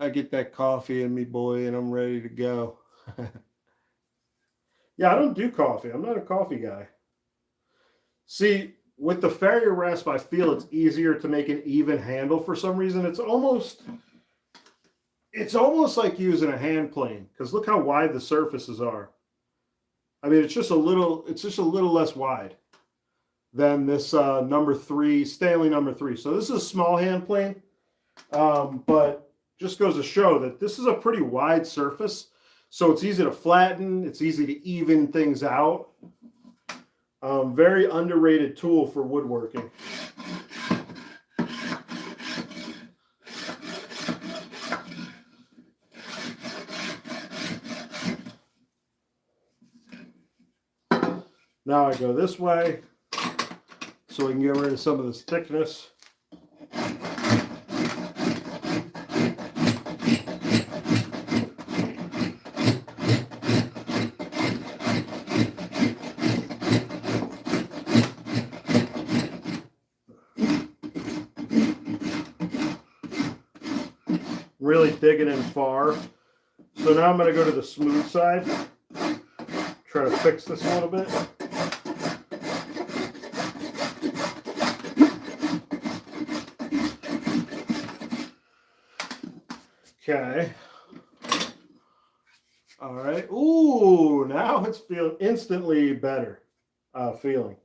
I get that coffee in me, boy, and I'm ready to go. Yeah, I don't do coffee. I'm not a coffee guy. See, with the Farrier rasp, I feel it's easier to make an even handle for some reason. It's almost like using a hand plane, because look how wide the surfaces are. I mean, it's just a little less wide than this number 3, Stanley number 3. So this is a small hand plane, but just goes to show that this is a pretty wide surface. So it's easy to flatten. It's easy to even things out. Very underrated tool for woodworking. Now I go this way so we can get rid of some of this thickness. Really digging in far. So now I'm going to go to the smooth side. Try to fix this a little bit. Okay. All right. Ooh, now it's feeling instantly better feeling.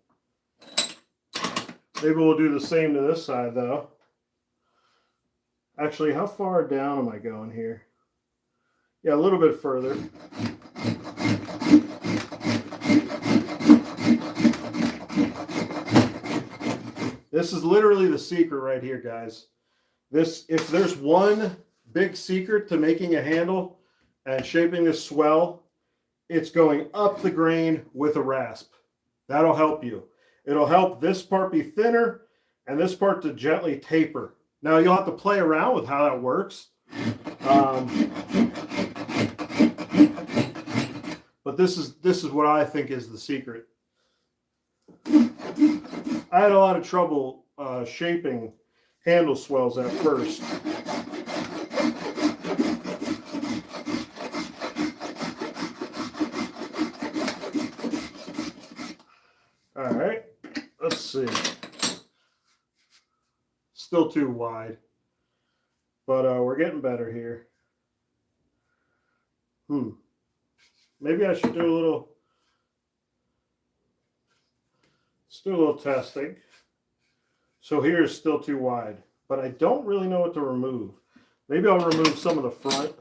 Maybe we'll do the same to this side though. Actually, how far down am I going here? Yeah, a little bit further. This is literally the secret right here, guys. If there's one big secret to making a handle and shaping this swell, it's going up the grain with a rasp. That'll help you. It'll help this part be thinner and this part to gently taper. Now you'll have to play around with how that works. But this is what I think is the secret. I had a lot of trouble shaping handle swells at first. All right, let's see. Still too wide, but we're getting better here. Maybe I should do a little. Let's do a little testing. So here is still too wide, but I don't really know what to remove. Maybe I'll remove some of the front.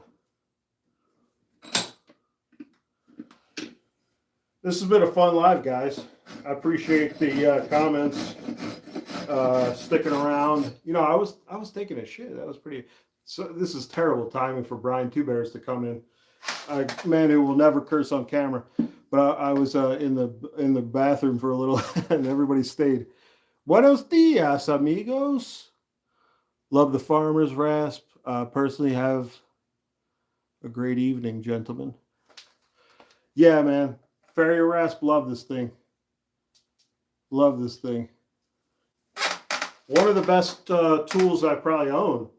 This has been a fun live, guys. I appreciate the comments, sticking around. You know, I was taking a shit. That was pretty. So this is terrible timing for Brian Two Bears to come in. A man who will never curse on camera. But I was in the bathroom for a little, and everybody stayed. Buenos dias, amigos. Love the farmer's rasp. Personally, have a great evening, gentlemen. Yeah, man. Farrier rasp. Love this thing. Love this thing. One of the best tools I probably own.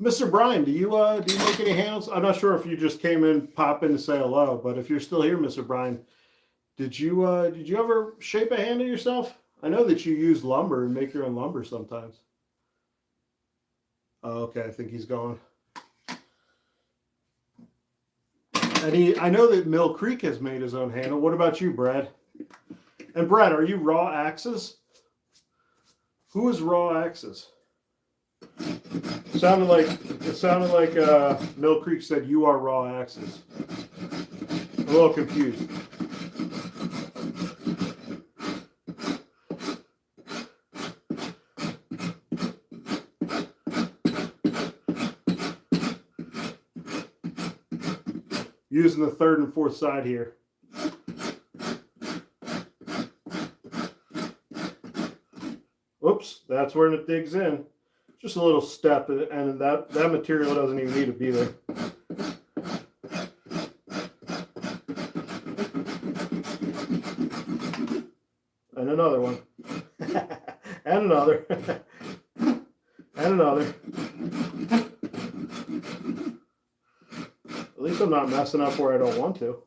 Mr. Brian, do you make any handles? I'm not sure if you just came in, pop in to say hello, but if you're still here, Mr. Brian, did you ever shape a handle yourself? I know that you use lumber and make your own lumber sometimes. Oh, okay, I think he's gone. And I know that Mill Creek has made his own handle. What about you, Brad? And Brad, are you Raw Axes? Who is Raw Axes? It sounded like Mill Creek said you are Raw Axes. I'm a little confused. using the third and fourth side here. Oops, that's where it digs in. Just a little step, and that material doesn't even need to be there. And another one. And another. And another. At least I'm not messing up where I don't want to.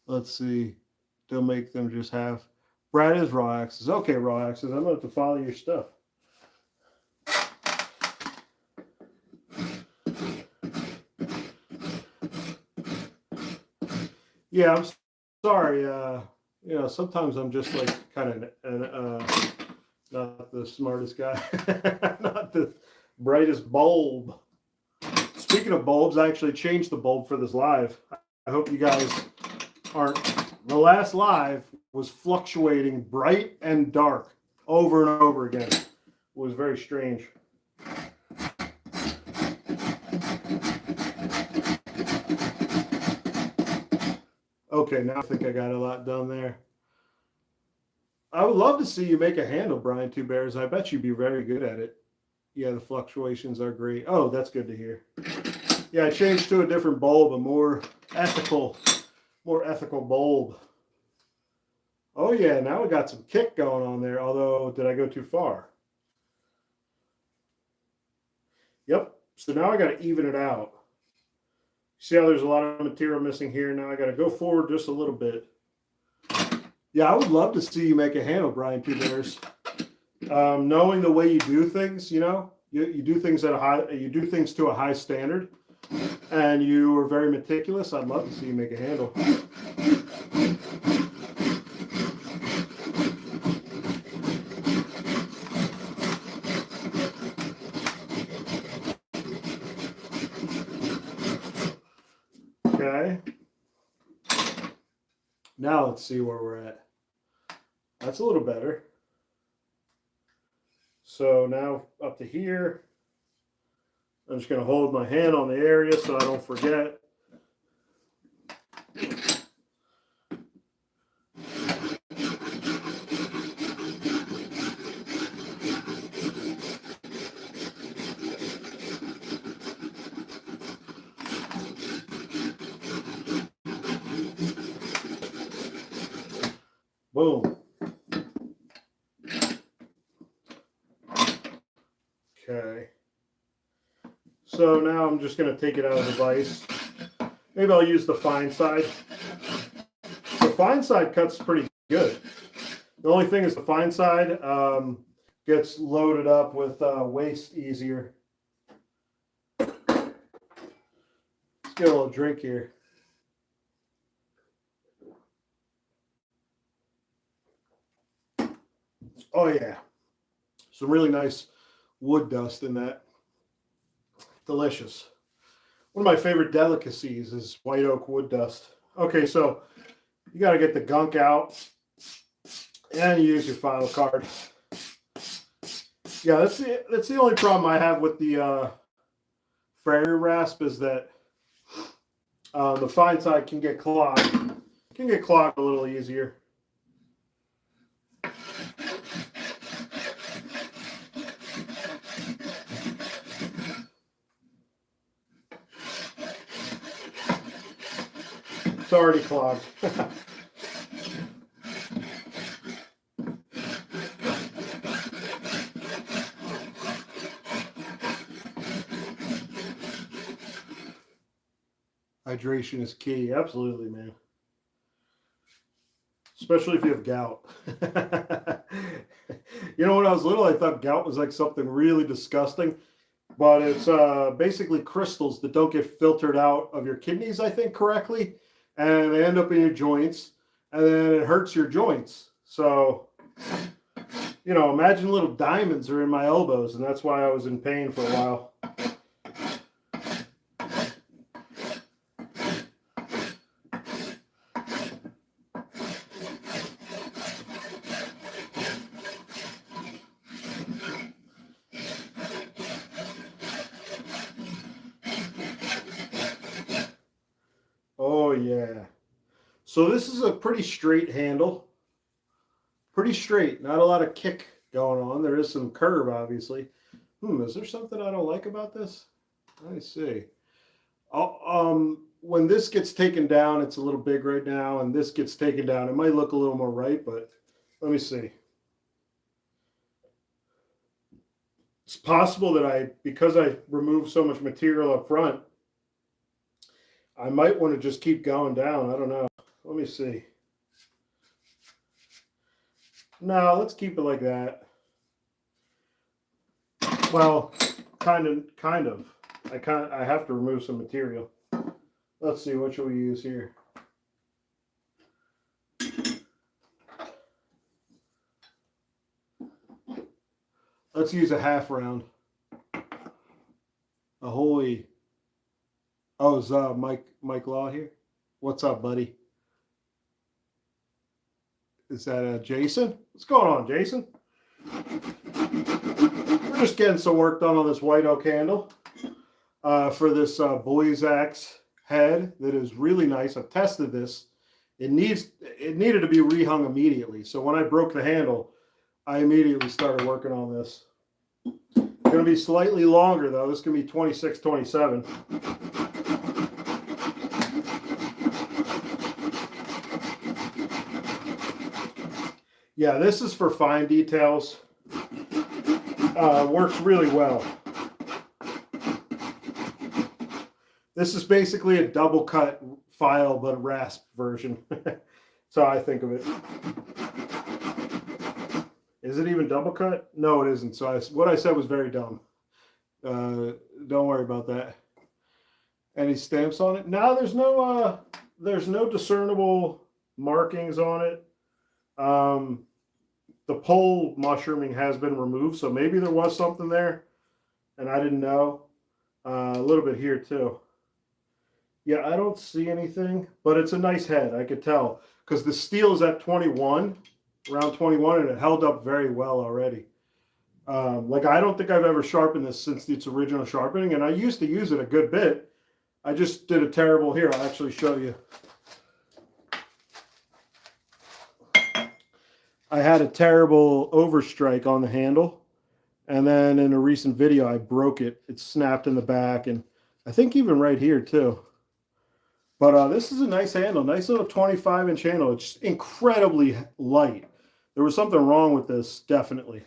Let's see. Don't make them just have. Brad is raw axes. Okay, raw axes. I'm going to have to follow your stuff. Yeah, I'm sorry. You know, sometimes I'm just like kind of not the smartest guy, not the brightest bulb. Speaking of bulbs, I actually changed the bulb for this live. I hope you guys aren't. The last live was fluctuating bright and dark over and over again. It was very strange. Okay, now I think I got a lot done there. I would love to see you make a handle, Brian Two Bears. I bet you'd be very good at it. Yeah, the fluctuations are great. Oh, that's good to hear. Yeah, I changed to a different bulb, a more ethical bulb. Oh yeah, now we got some kick going on there, although did I go too far? Yep, so now I got to even it out. See how there's a lot of material missing here? Now I got to go forward just a little bit. Yeah, I would love to see you make a handle, Brian Two Bears. Knowing the way you do things, you know, you do things at a high, you do things to a high standard, and you are very meticulous. I'd love to see you make a handle. Okay. Now let's see where we're at. That's a little better. So now up to here, I'm just going to hold my hand on the area so I don't forget. Boom. Okay. So now I'm just going to take it out of the vise. Maybe I'll use the fine side. The fine side cuts pretty good. The only thing is the fine side gets loaded up with waste easier. Let's get a little drink here. Oh yeah, some really nice wood dust in that. Delicious. One of my favorite delicacies is white oak wood dust. Okay, so you got to get the gunk out and use your file card. Yeah, that's the only problem I have with the Frary rasp is that the fine side can get clogged. Can get clogged a little easier. It's already clogged. Hydration is key. Absolutely, man. Especially if you have gout. You know, when I was little, I thought gout was like something really disgusting. But it's basically crystals that don't get filtered out of your kidneys, I think, correctly. And they end up in your joints. And then it hurts your joints. So, you know, imagine little diamonds are in my elbows. And that's why I was in pain for a while. yeah. So this is a pretty straight handle. Pretty straight. Not a lot of kick going on. There is some curve, obviously. Is there something I don't like about this? Let me see. When this gets taken down, it's a little big right now, and this gets taken down. It might look a little more right, but let me see. It's possible that because I removed so much material up front, I might want to just keep going down. I don't know. Let me see. No, let's keep it like that. Well, kind of. I have to remove some material. Let's see, what should we use here? Let's use a half round. Ahoy. Oh, is Mike Law here? What's up, buddy? Is that Jason? What's going on, Jason? We're just getting some work done on this white oak handle for this Boys Axe head that is really nice. I've tested this. It needed to be rehung immediately. So when I broke the handle, I immediately started working on this. It's going to be slightly longer though. This is going to be 26, 27. Yeah, this is for fine details. Works really well. This is basically a double cut file, but rasp version. That's how I think of it. Is it even double cut? No, it isn't. So what I said was very dumb. Don't worry about that. Any stamps on it? No, there's no discernible markings on it. The pole mushrooming has been removed, so maybe there was something there and I didn't know. A little bit here too. Yeah, I don't see anything, but it's a nice head. I could tell because the steel is at 21, around 21, and it held up very well already. Like I don't think I've ever sharpened this since its original sharpening, and I used to use it a good bit. I just did a terrible, here, I'll actually show you. I had a terrible overstrike on the handle, and then in a recent video I broke it. It snapped in the back, and I think even right here too. But this is a nice handle, nice little 25-inch handle. It's incredibly light. There was something wrong with this, definitely.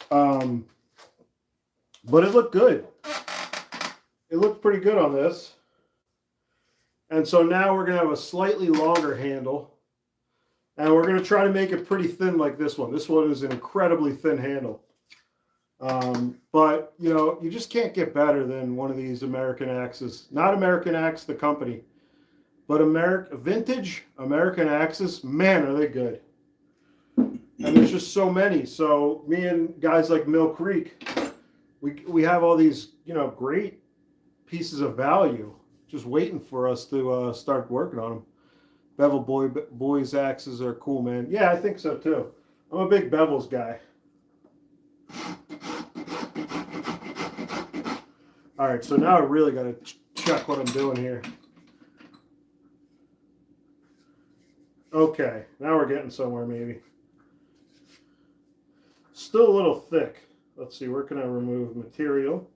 But it looked good. It looked pretty good on this. And so now we're going to have a slightly longer handle. And we're going to try to make it pretty thin like this one. This one is an incredibly thin handle. But, you know, you just can't get better than one of these American Axes. Not American Axe, the company, but vintage American Axes. Man, are they good. And there's just so many. So me and guys like Mill Creek, we have all these, you know, great pieces of value just waiting for us to start working on them. Bevel Boys Axes are cool, man. Yeah, I think so too. I'm a big bevels guy. All right, so now I really got to check what I'm doing here. Okay, now we're getting somewhere maybe. Still a little thick. Let's see, where can I remove material?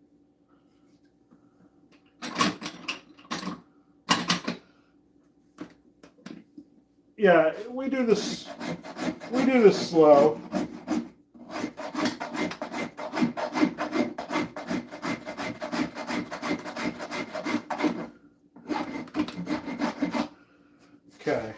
Yeah, we do this slow. Okay.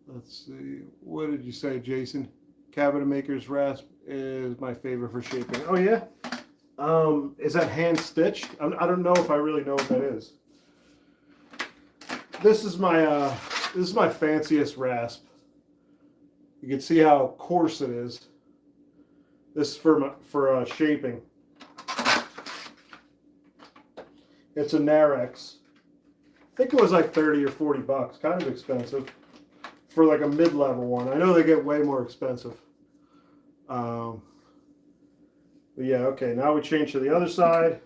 Let's see. What did you say, Jason? Cabinet Maker's Rasp is my favorite for shaping. Oh yeah? Is that hand stitched? I don't know if I really know what that is. This is my fanciest rasp. You can see how coarse it is. This is for shaping. It's a Narex. I think it was like 30 or 40 bucks. Kind of expensive for like a mid-level one. I know they get way more expensive. But yeah, okay. Now we change to the other side.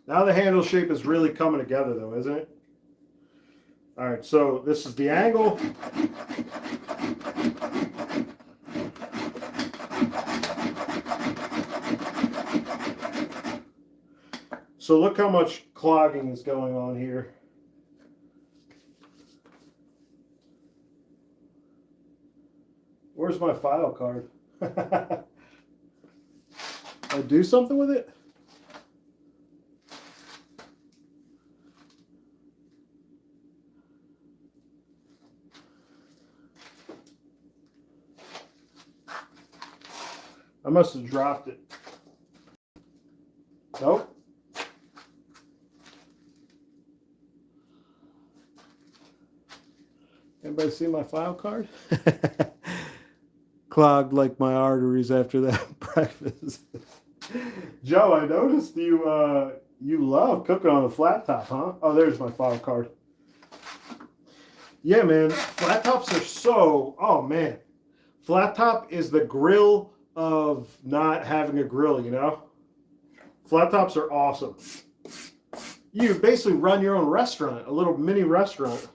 Now the handle shape is really coming together though, isn't it? All right, so this is the angle. So look how much clogging is going on here. Where's my file card? I do something with it? I must have dropped it. Nope. Anybody see my file card? Clogged like my arteries after that breakfast. Joe, I noticed you love cooking on a flat top, huh? Oh, there's my file card. Yeah, man, flat tops are so, oh man. Flat top is the grill of not having a grill, you know? Flat tops are awesome. You basically run your own restaurant, a little mini restaurant.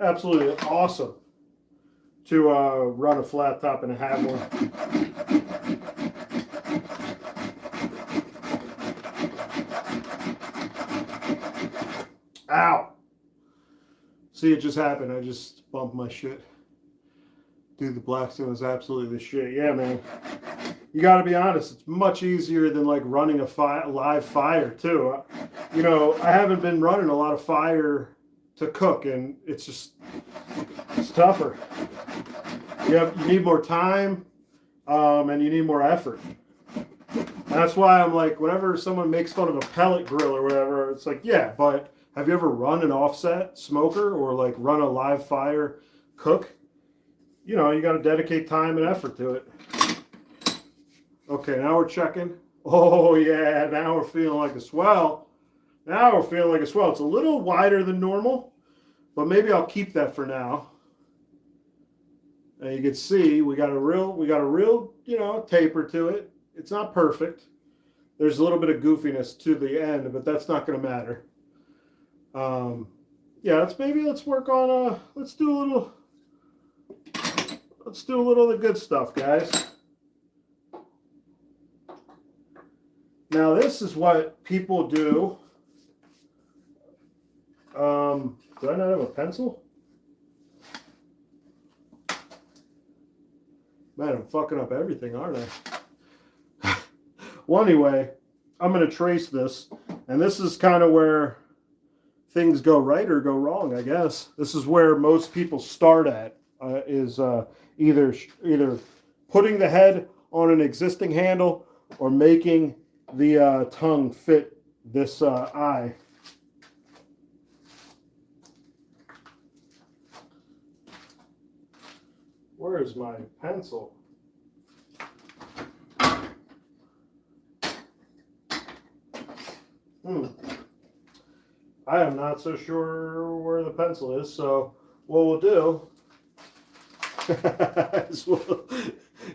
Absolutely awesome to run a flat top and have one. Ow! See, it just happened. I just bumped my shit. Dude, the Blackstone is absolutely the shit. Yeah, man. You got to be honest. It's much easier than like running a live fire too. You know, I haven't been running a lot of fire to cook, and it's tougher. You need more time, and you need more effort. And that's why I'm like, whenever someone makes fun of a pellet grill or whatever, it's like, yeah, but have you ever run an offset smoker or like run a live fire cook? You know, you got to dedicate time and effort to it. Okay, now we're checking. Oh yeah, now we're feeling like a swell. Now we're feeling like a swell. It's a little wider than normal, but maybe I'll keep that for now. And you can see we got a real, you know, taper to it. It's not perfect. There's a little bit of goofiness to the end, but that's not going to matter. Yeah, let's work on let's do a little of the good stuff, guys. Now this is what people do. Do I not have a pencil? Man, I'm fucking up everything, aren't I? Well, anyway, I'm going to trace this. And this is kind of where things go right or go wrong, I guess. This is where most people start at, is either putting the head on an existing handle or making the tongue fit this eye. Where is my pencil? I am not so sure where the pencil is, so what we'll do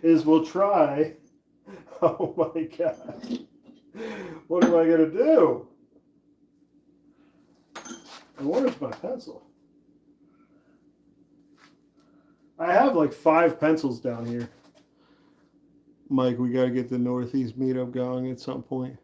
is we'll try. Oh my God. What am I going to do? And where's my pencil? I have like 5 pencils down here. Mike, we got to get the Northeast meetup going at some point.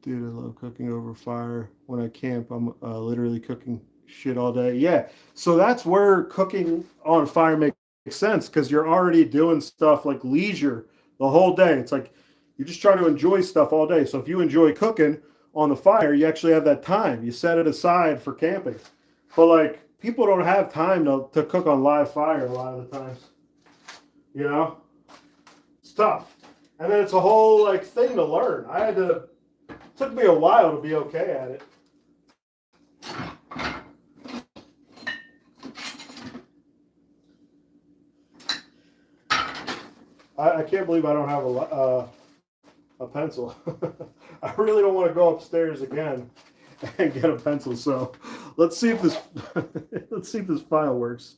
Dude, I love cooking over fire. When I camp, I'm literally cooking shit all day. Yeah, so that's where cooking on fire makes sense, because you're already doing stuff like leisure the whole day. It's like you just try to enjoy stuff all day. So if you enjoy cooking on the fire, you actually have that time. You set it aside for camping. But like, people don't have time to cook on live fire a lot of the times. You know? It's tough. And then it's a whole like thing to learn. It took me a while to be okay at it. I can't believe I don't have a pencil. I really don't want to go upstairs again and get a pencil. So let's see if this file works.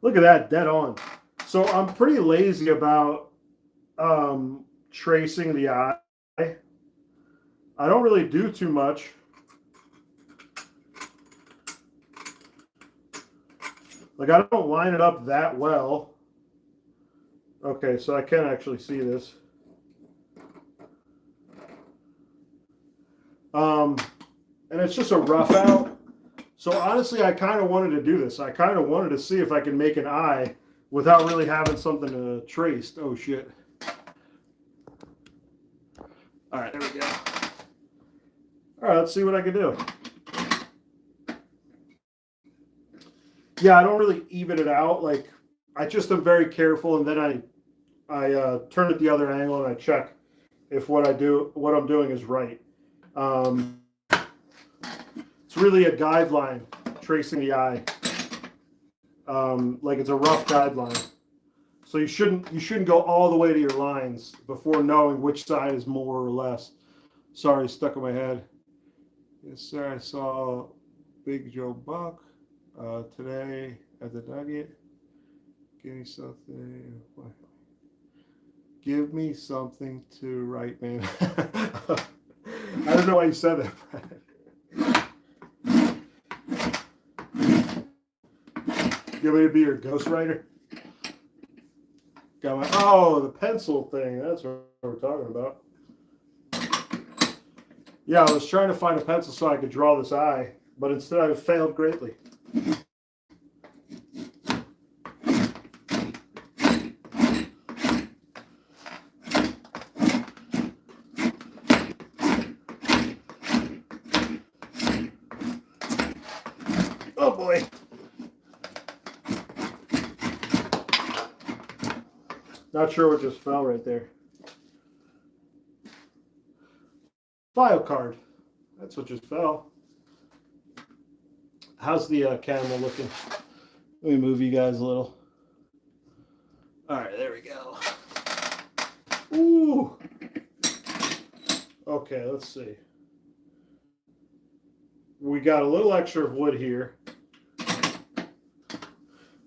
Look at that, dead on. So I'm pretty lazy about tracing the eye. I don't really do too much. Like, I don't line it up that well. Okay, so I can actually see this. And it's just a rough out. So honestly, I kind of wanted to do this. I kind of wanted to see if I can make an eye without really having something to trace. Oh, shit. All right, there we go. All right, let's see what I can do. Yeah, I don't really even it out. Like, I just am very careful, and then I turn it the other angle and I check if what I'm doing is right. It's really a guideline tracing the eye. Like, it's a rough guideline. So you shouldn't go all the way to your lines before knowing which side is more or less. Sorry, stuck in my head. Yes, sir. I saw Big Joe Buck today at the Nugget. Give me something. Give me something to write, man. I don't know why you said that, Brad. You want me to be your ghostwriter? Got my the pencil thing. That's what we're talking about. Yeah, I was trying to find a pencil so I could draw this eye, but instead I failed greatly. Oh boy. Not sure what just fell right there. File card. That's what just fell. How's the camera looking? Let me move you guys a little. All right, there we go. Ooh. Okay, let's see. We got a little extra of wood here.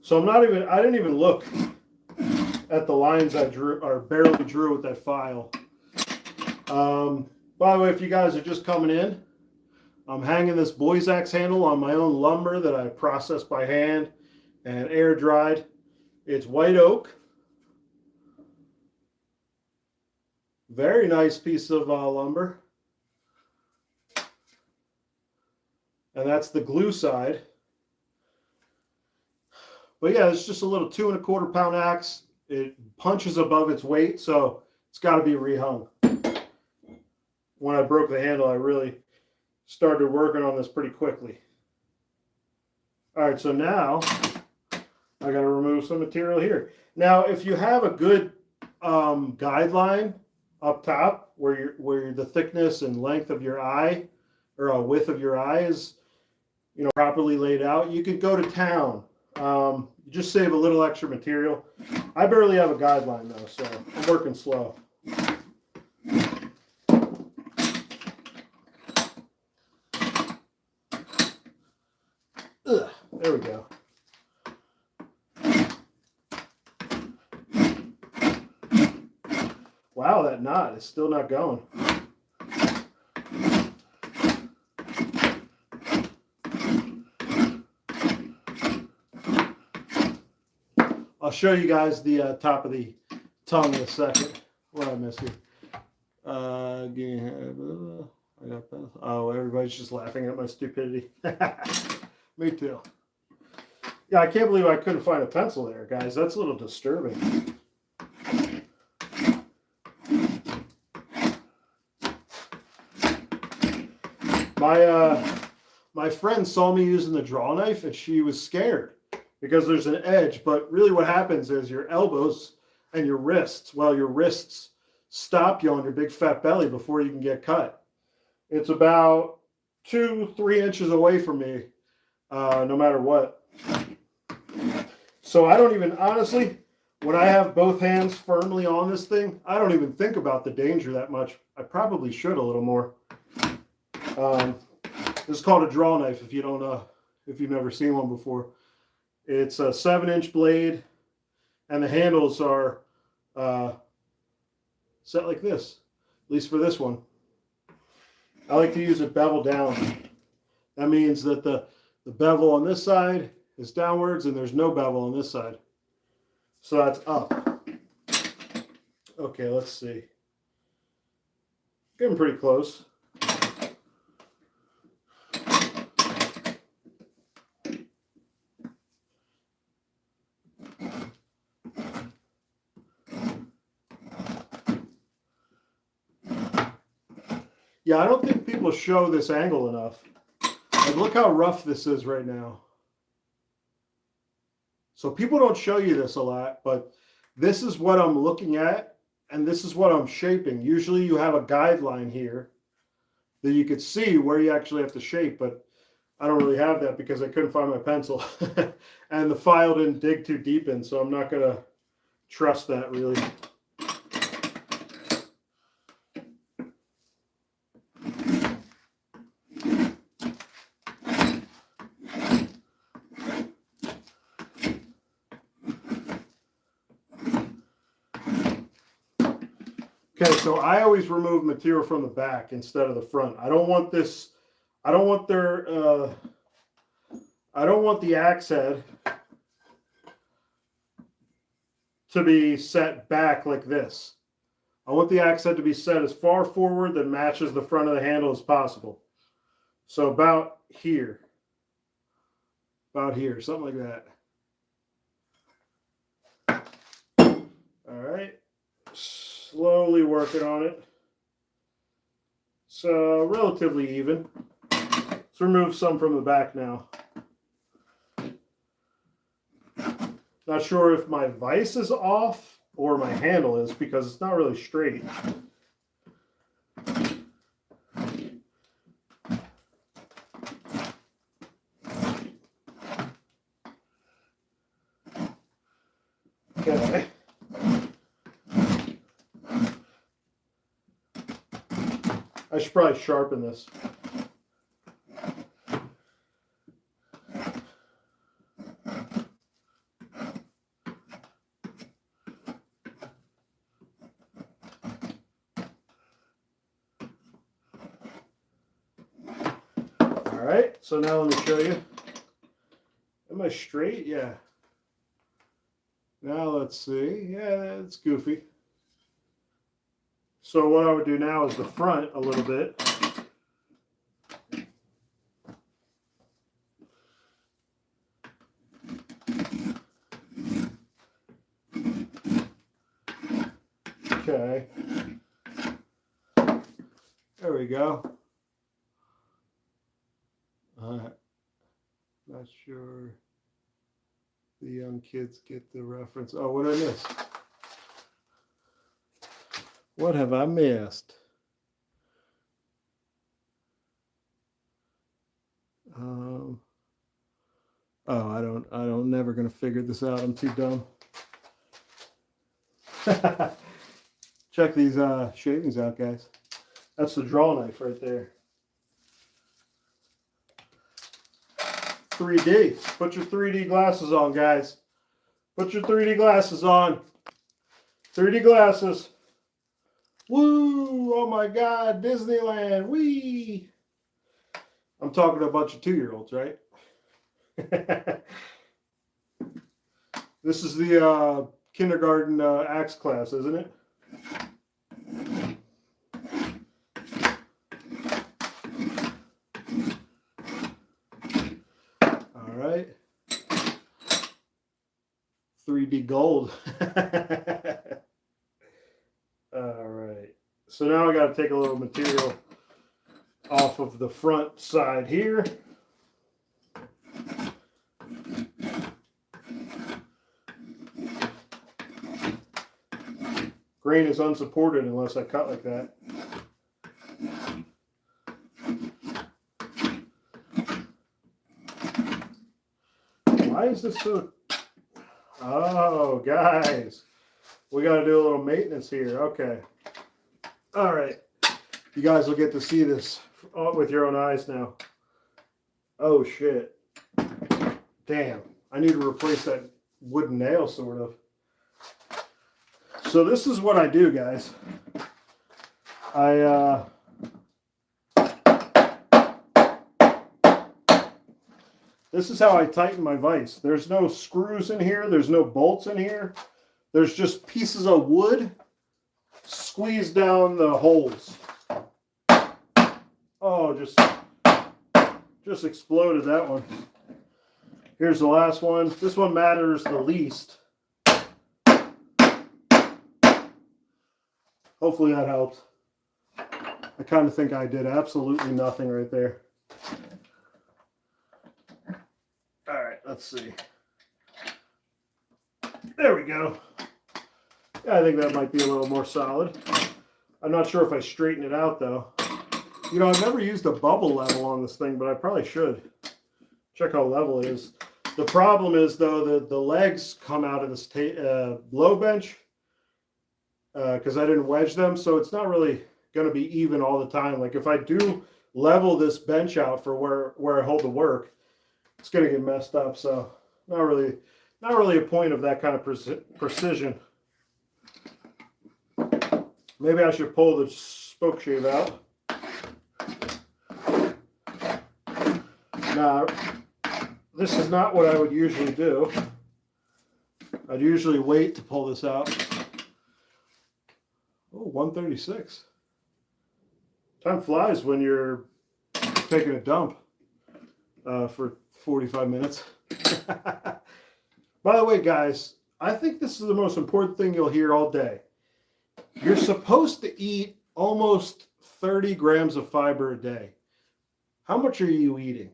So I didn't even look at the lines I drew, or barely drew with that file. By the way, if you guys are just coming in, I'm hanging this Boys Axe handle on my own lumber that I processed by hand and air dried. It's white oak. Very nice piece of lumber. And that's the glue side. But yeah, it's just a little 2 1/4 pound axe. It punches above its weight, so it's got to be rehung. When I broke the handle, I really started working on this pretty quickly. All right, so now I got to remove some material here. Now, if you have a good guideline up top where the thickness and length of your eye, or width of your eye is, properly laid out, you could go to town. You just save a little extra material. I barely have a guideline though, so I'm working slow. Ugh, there we go. Wow, that knot is still not going. I'll show you guys the top of the tongue in a second. What did I miss here? I got that. Oh, everybody's just laughing at my stupidity. Me too. Yeah, I can't believe I couldn't find a pencil there, guys. That's a little disturbing. My friend saw me using the draw knife and she was scared because there's an edge, but really what happens is your elbows and your wrists stop you on your big fat belly before you can get cut. It's about 2-3 inches away from me, no matter what. So I don't even, honestly, when I have both hands firmly on this thing, I don't even think about the danger that much. I probably should a little more. This is called a draw knife if you don't know, if you've never seen one before. It's a 7-inch blade, and the handles are set like this, at least for this one. I like to use it bevel down. That means that the bevel on this side is downwards and there's no bevel on this side. So that's up. Okay, let's see. Getting pretty close. Yeah, I don't think people show this angle enough. Like, look how rough this is right now. So people don't show you this a lot, but this is what I'm looking at, and this is what I'm shaping. Usually you have a guideline here that you could see where you actually have to shape, but I don't really have that because I couldn't find my pencil. And the file didn't dig too deep in, so I'm not going to trust that really. Okay, so I always remove material from the back instead of the front. I don't want this, I don't want the axe head to be set back like this. I want the axe head to be set as far forward that matches the front of the handle as possible. So about here, something like that. All right. Slowly working on it. So relatively even. Let's remove some from the back now. Not sure if my vise is off or my handle is because it's not really straight. Okay. I should probably sharpen this. All right, so now let me show you. Am I straight? Yeah. Now let's see. Yeah, it's goofy. So what I would do now is the front a little bit. Okay. There we go. Not sure the young kids get the reference. Oh, what did I miss? What have I missed? Oh, I'm never gonna figure this out. I'm too dumb. Check these shavings out, guys. That's the draw knife right there. 3D. Put your 3D glasses on, guys. Put your 3D glasses on. 3D glasses. Woo! Oh my God, Disneyland! Wee! I'm talking to a bunch of 2-year-olds, right? This is the kindergarten axe class, isn't it? All right. 3D gold. All right. So now I got to take a little material off of the front side here. Grain is unsupported unless I cut like that. Why is this so... Oh, guys. We got to do a little maintenance here. Okay. All right. You guys will get to see this with your own eyes now. Oh, shit. Damn. I need to replace that wooden nail, sort of. So this is what I do, guys. This is how I tighten my vise. There's no screws in here. There's no bolts in here. There's just pieces of wood squeezed down the holes. Oh, just exploded that one. Here's the last one. This one matters the least. Hopefully that helped. I kind of think I did absolutely nothing right there. All right, let's see. There we go. Yeah, I think that might be a little more solid. I'm not sure if I straighten it out though. You know, I've never used a bubble level on this thing, but I probably should. Check how level it is. The problem is though that the legs come out of this low bench because I didn't wedge them, so it's not really going to be even all the time. Like if I do level this bench out for where I hold the work, it's going to get messed up. So not really a point of that kind of precision. Maybe I should pull the spoke shave out. Now, this is not what I would usually do. I'd usually wait to pull this out. Oh, 136. Time flies when you're taking a dump for 45 minutes. By the way, guys, I think this is the most important thing you'll hear all day. You're supposed to eat almost 30 grams of fiber a day. How much are you eating?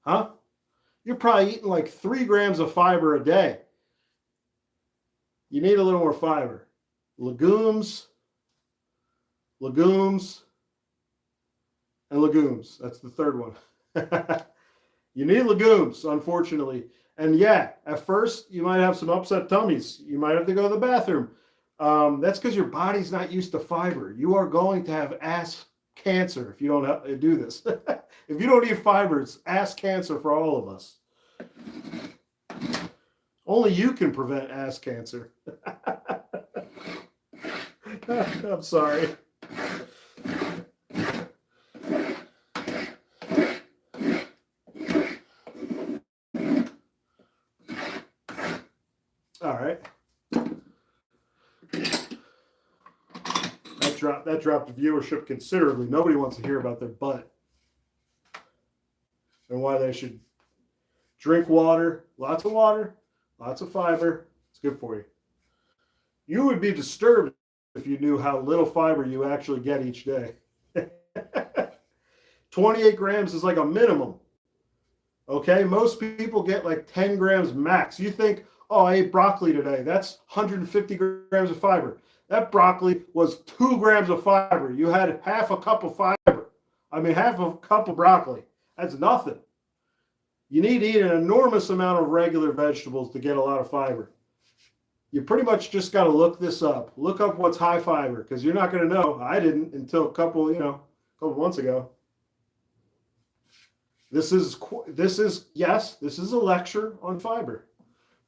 Huh? You're probably eating like 3 grams of fiber a day. You need a little more fiber. Legumes, and legumes. That's the third one. You need legumes, unfortunately. And yeah, at first you might have some upset tummies. You might have to go to the bathroom. That's because your body's not used to fiber. You are going to have ass cancer if you don't do this. If you don't eat fiber, it's ass cancer for all of us. Only you can prevent ass cancer. I'm sorry. All right. That dropped viewership considerably. Nobody wants to hear about their butt and why they should drink water, lots of fiber. It's good for you. You would be disturbed if you knew how little fiber you actually get each day. 28 grams is like a minimum. Okay, most people get like 10 grams max. You think, oh, I ate broccoli today. That's 150 grams of fiber. That broccoli was 2 grams of fiber. You had half a cup of fiber. I mean, half a cup of broccoli. That's nothing. You need to eat an enormous amount of regular vegetables to get a lot of fiber. You pretty much just got to look this up. Look up what's high fiber, because you're not going to know. I didn't until a couple months ago. This is a lecture on fiber.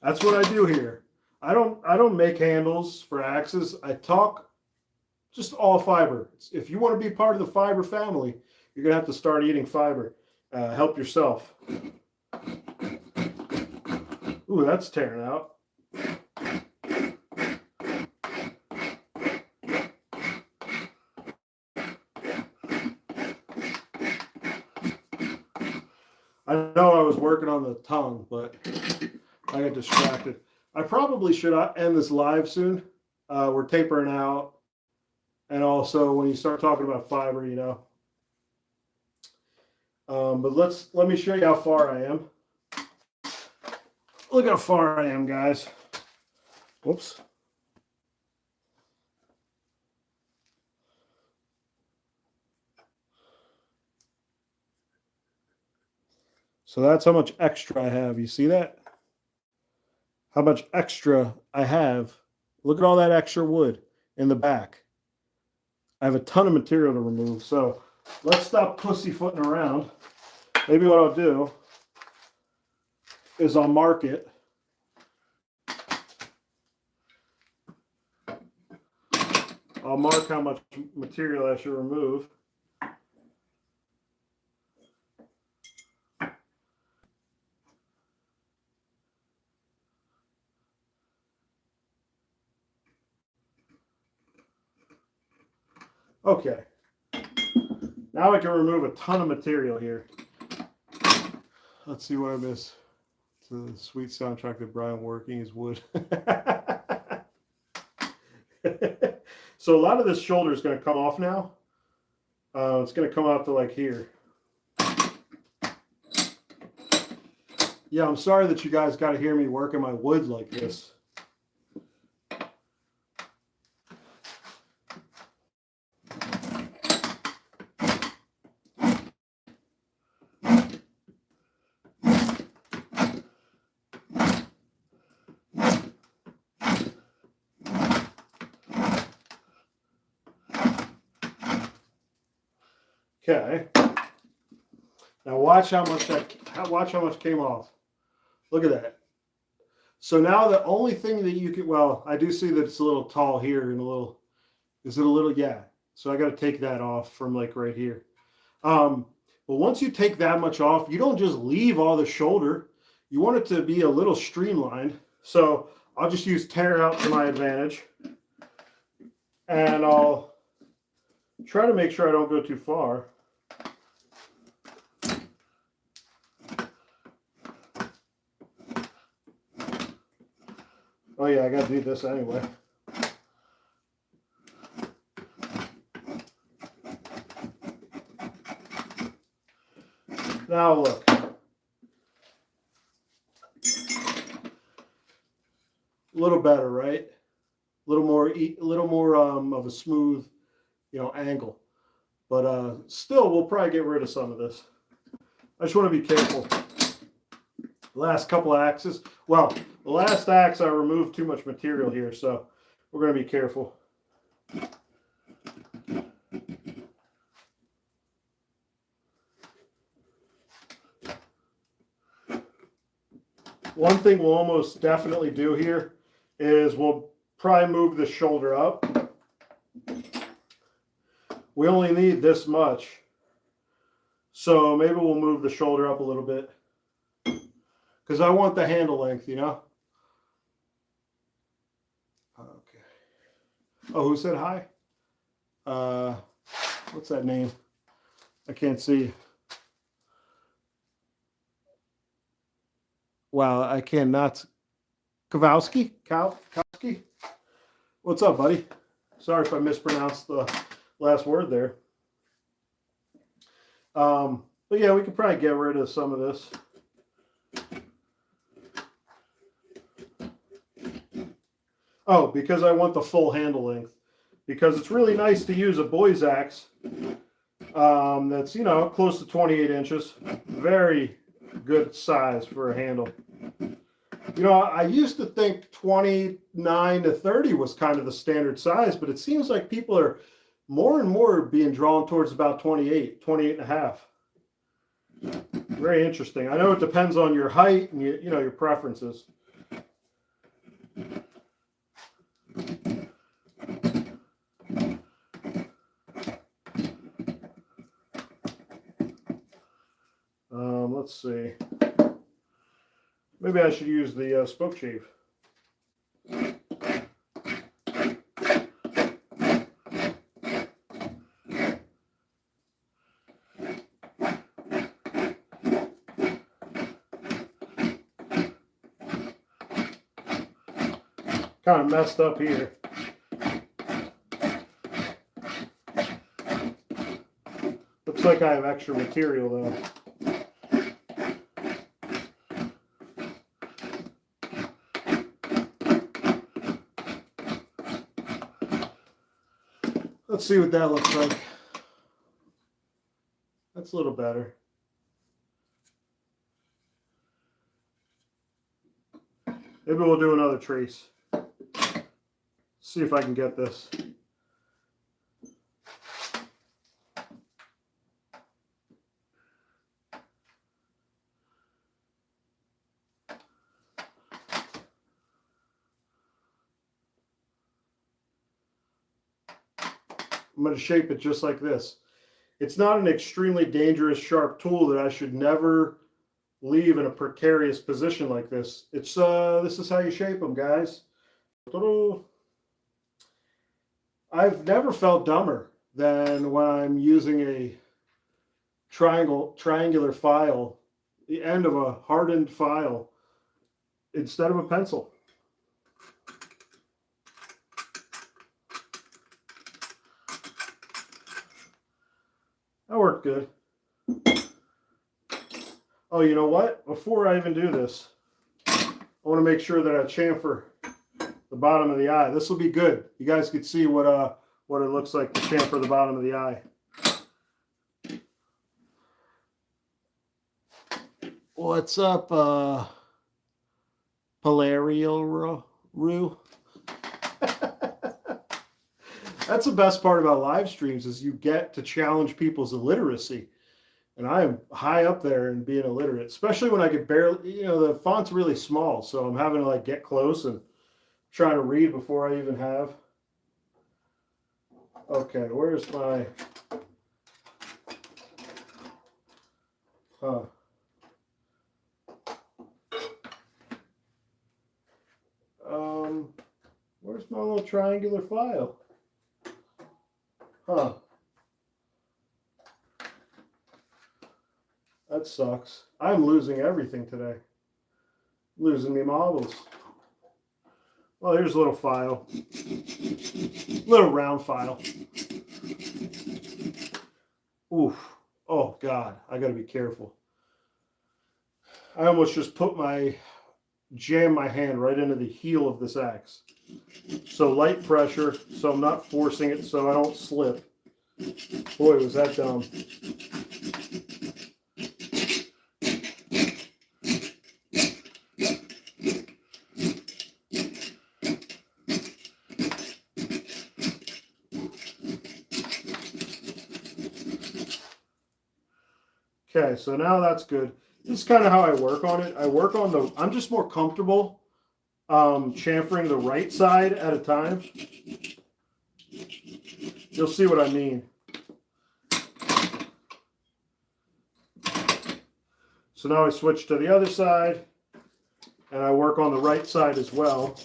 That's what I do here. I don't make handles for axes. I talk just all fiber. If you want to be part of the fiber family, you're going to have to start eating fiber. Help yourself. Ooh, that's tearing out. I know I was working on the tongue, but I got distracted. I probably should end this live soon. We're tapering out. And also when you start talking about fiber, but let me show you how far I am. Look how far I am, guys. Whoops. So that's how much extra I have. You see that? How much extra I have. Look at all that extra wood in the back. I have a ton of material to remove. So let's stop pussyfooting around. Maybe what I'll do is I'll mark it. I'll mark how much material I should remove. Okay. Now I can remove a ton of material here. Let's see what I miss. It's the sweet soundtrack that Brian working is wood. So a lot of this shoulder is going to come off now. It's going to come out to like here. Yeah, I'm sorry that you guys got to hear me working my wood like this. Okay. Now watch how much came off. Look at that. So now the only thing that you can, well, I do see that it's a little tall here and a little, is it a little, yeah. So I got to take that off from like right here. But once you take that much off, you don't just leave all the shoulder. You want it to be a little streamlined. So I'll just use tear out to my advantage. And I'll try to make sure I don't go too far. Oh yeah, I got to do this anyway. Now look. A little better, right? A little more of a smooth, angle. But still, we'll probably get rid of some of this. I just want to be careful. The last couple of axes. Well, the last axe I removed too much material here, so we're going to be careful. One thing we'll almost definitely do here is we'll probably move the shoulder up. We only need this much. So maybe we'll move the shoulder up a little bit. Because I want the handle length, Okay. Oh, who said hi? What's that name? I can't see. Wow, I cannot. Kowalski? Kowalski? What's up, buddy? Sorry if I mispronounced the last word there. But yeah, we could probably get rid of some of this. Oh, because I want the full handle length. Because it's really nice to use a boy's axe that's, close to 28 inches. Very good size for a handle. I used to think 29 to 30 was kind of the standard size, but it seems like people are more and more being drawn towards about 28 and a half. Very interesting. I know it depends on your height and your preferences. Let's see. Maybe I should use the spoke shave. Kind of messed up here. Looks like I have extra material though. Let's see what that looks like. That's a little better. Maybe we'll do another trace. See if I can get this. I'm going to shape it just like this. It's not an extremely dangerous, sharp tool that I should never leave in a precarious position like this. It's this is how you shape them, guys. I've never felt dumber than when I'm using a triangular file, the end of a hardened file, instead of a pencil. That worked good. Oh, you know what? Before I even do this, I want to make sure that I chamfer the bottom of the eye. This will be good. You guys can see what it looks like to chamfer the bottom of the eye. What's up, Palario Roo? That's the best part about live streams, is you get to challenge people's illiteracy. And I am high up there in being illiterate, especially when I get barely, you know, the font's really small. So I'm having to like get close and trying to read before I even have. Okay, where's my, where's my little triangular file? That sucks. I'm losing everything today. Losing me models. Well, here's a little file. Little round file. Oof. Oh, God. I got to be careful. I almost just jammed my hand right into the heel of this axe. So light pressure, so I'm not forcing it so I don't slip. Boy, was that dumb. Okay, so now that's good. This is kind of how I work on it. I'm just more comfortable chamfering the right side at a time. You'll see what I mean. So now I switch to the other side, and I work on the right side as well.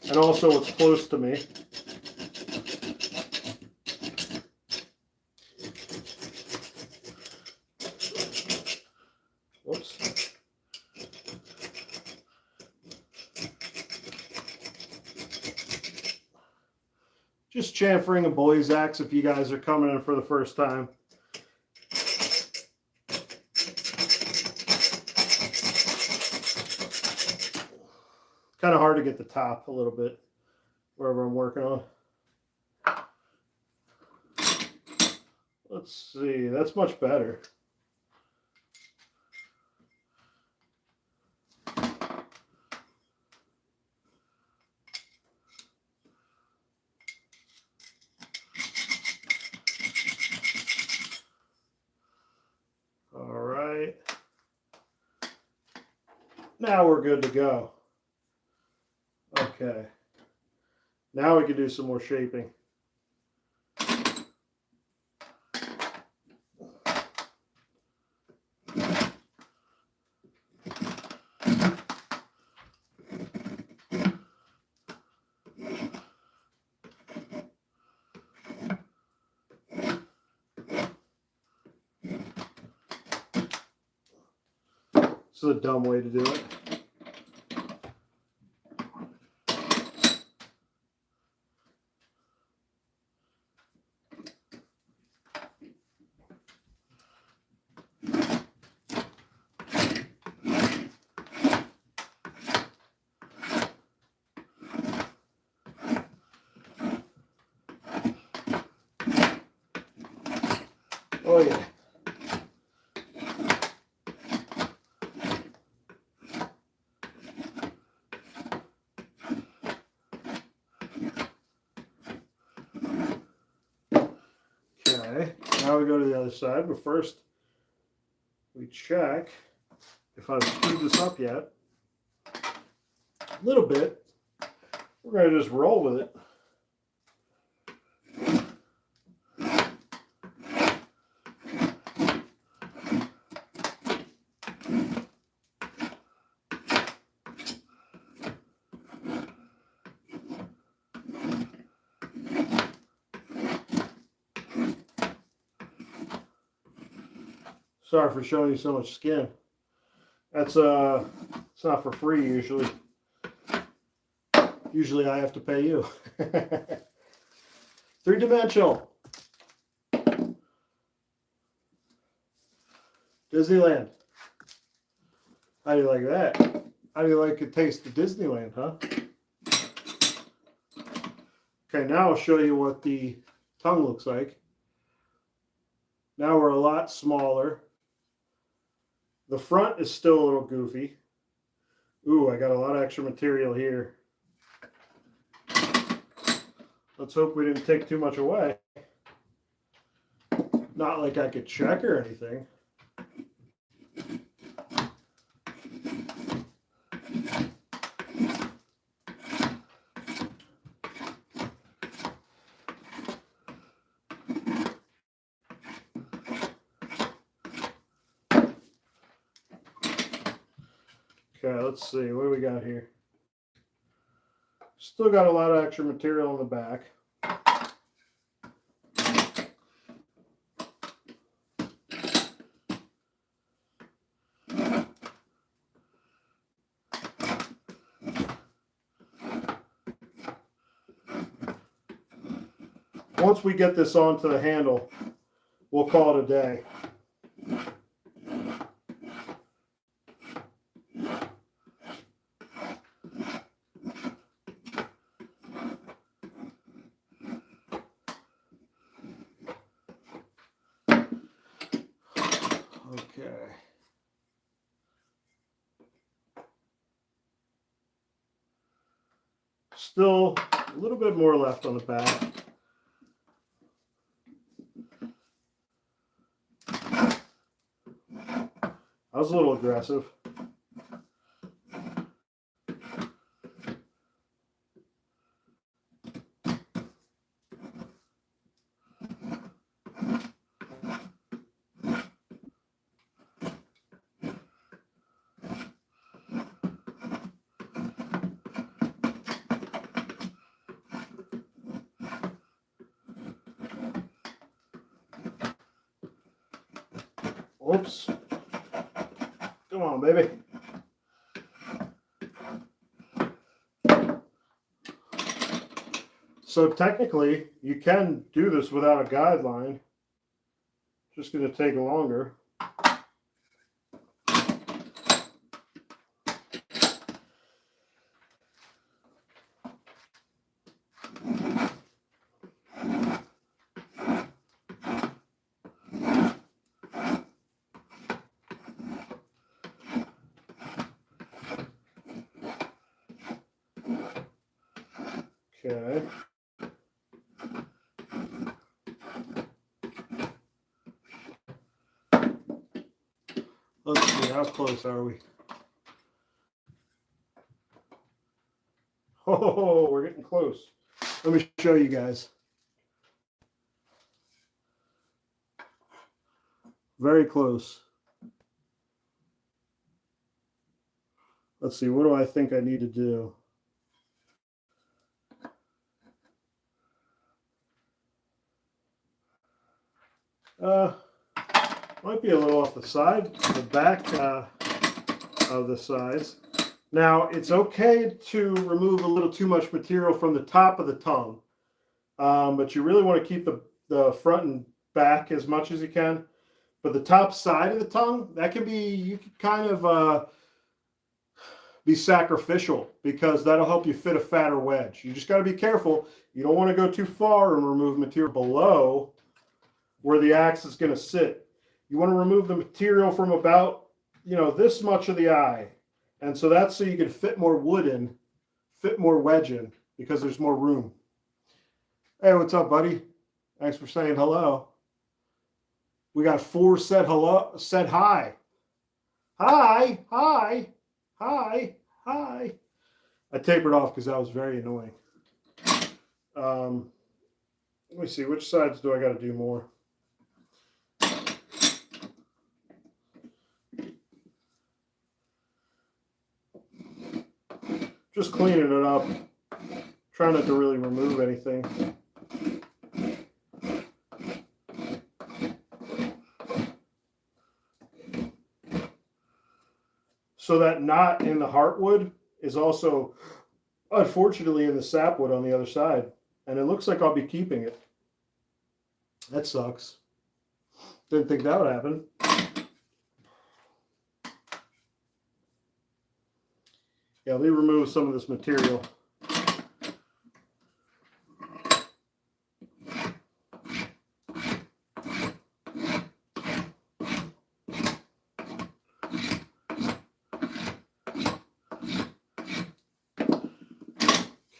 And also what's close to me. Whoops. Just chamfering a boy's axe if you guys are coming in for the first time. Kind of hard to get the top a little bit wherever I'm working on. Let's see, that's much better. All right. Now we're good to go. Okay. Now we can do some more shaping. This is a dumb way to do it. Oh yeah. Okay, now we go to the other side, but first we check if I've screwed this up yet. A little bit. We're going to just roll with it. Sorry for showing you so much skin. That's it's not for free usually. Usually I have to pay you. Three-dimensional. Disneyland. How do you like that? How do you like the taste of Disneyland, huh? Okay, now I'll show you what the tongue looks like. Now we're a lot smaller. The front is still a little goofy. Ooh, I got a lot of extra material here. Let's hope we didn't take too much away. Not like I could check or anything. Okay, let's see. What do we got here? Still got a lot of extra material on the back. Once we get this onto the handle, we'll call it a day. Okay. Still a little bit more left on the back. I was a little aggressive. Oops. Come on, baby. So technically, you can do this without a guideline. Just going to take longer. Okay. Let's see, how close are we? Oh, we're getting close. Let me show you guys. Very close. Let's see, what do I think I need to do? Might be a little off the side, the back of the sides. Now, it's okay to remove a little too much material from the top of the tongue, but you really want to keep the front and back as much as you can. But the top side of the tongue, that can be, you can kind of be sacrificial because that'll help you fit a fatter wedge. You just got to be careful. You don't want to go too far and remove material below where the axe is going to sit. You want to remove the material from about, this much of the eye. And so that's so you can fit more wood in, fit more wedge in, because there's more room. Hey, what's up, buddy? Thanks for saying hello. We got 4 said hello, said hi. Hi, hi, hi, hi. I tapered off because that was very annoying. Let me see, which sides do I got to do more? Just cleaning it up. Trying not to really remove anything. So that knot in the heartwood is also, unfortunately, in the sapwood on the other side. And it looks like I'll be keeping it. That sucks. Didn't think that would happen. Yeah, let me remove some of this material.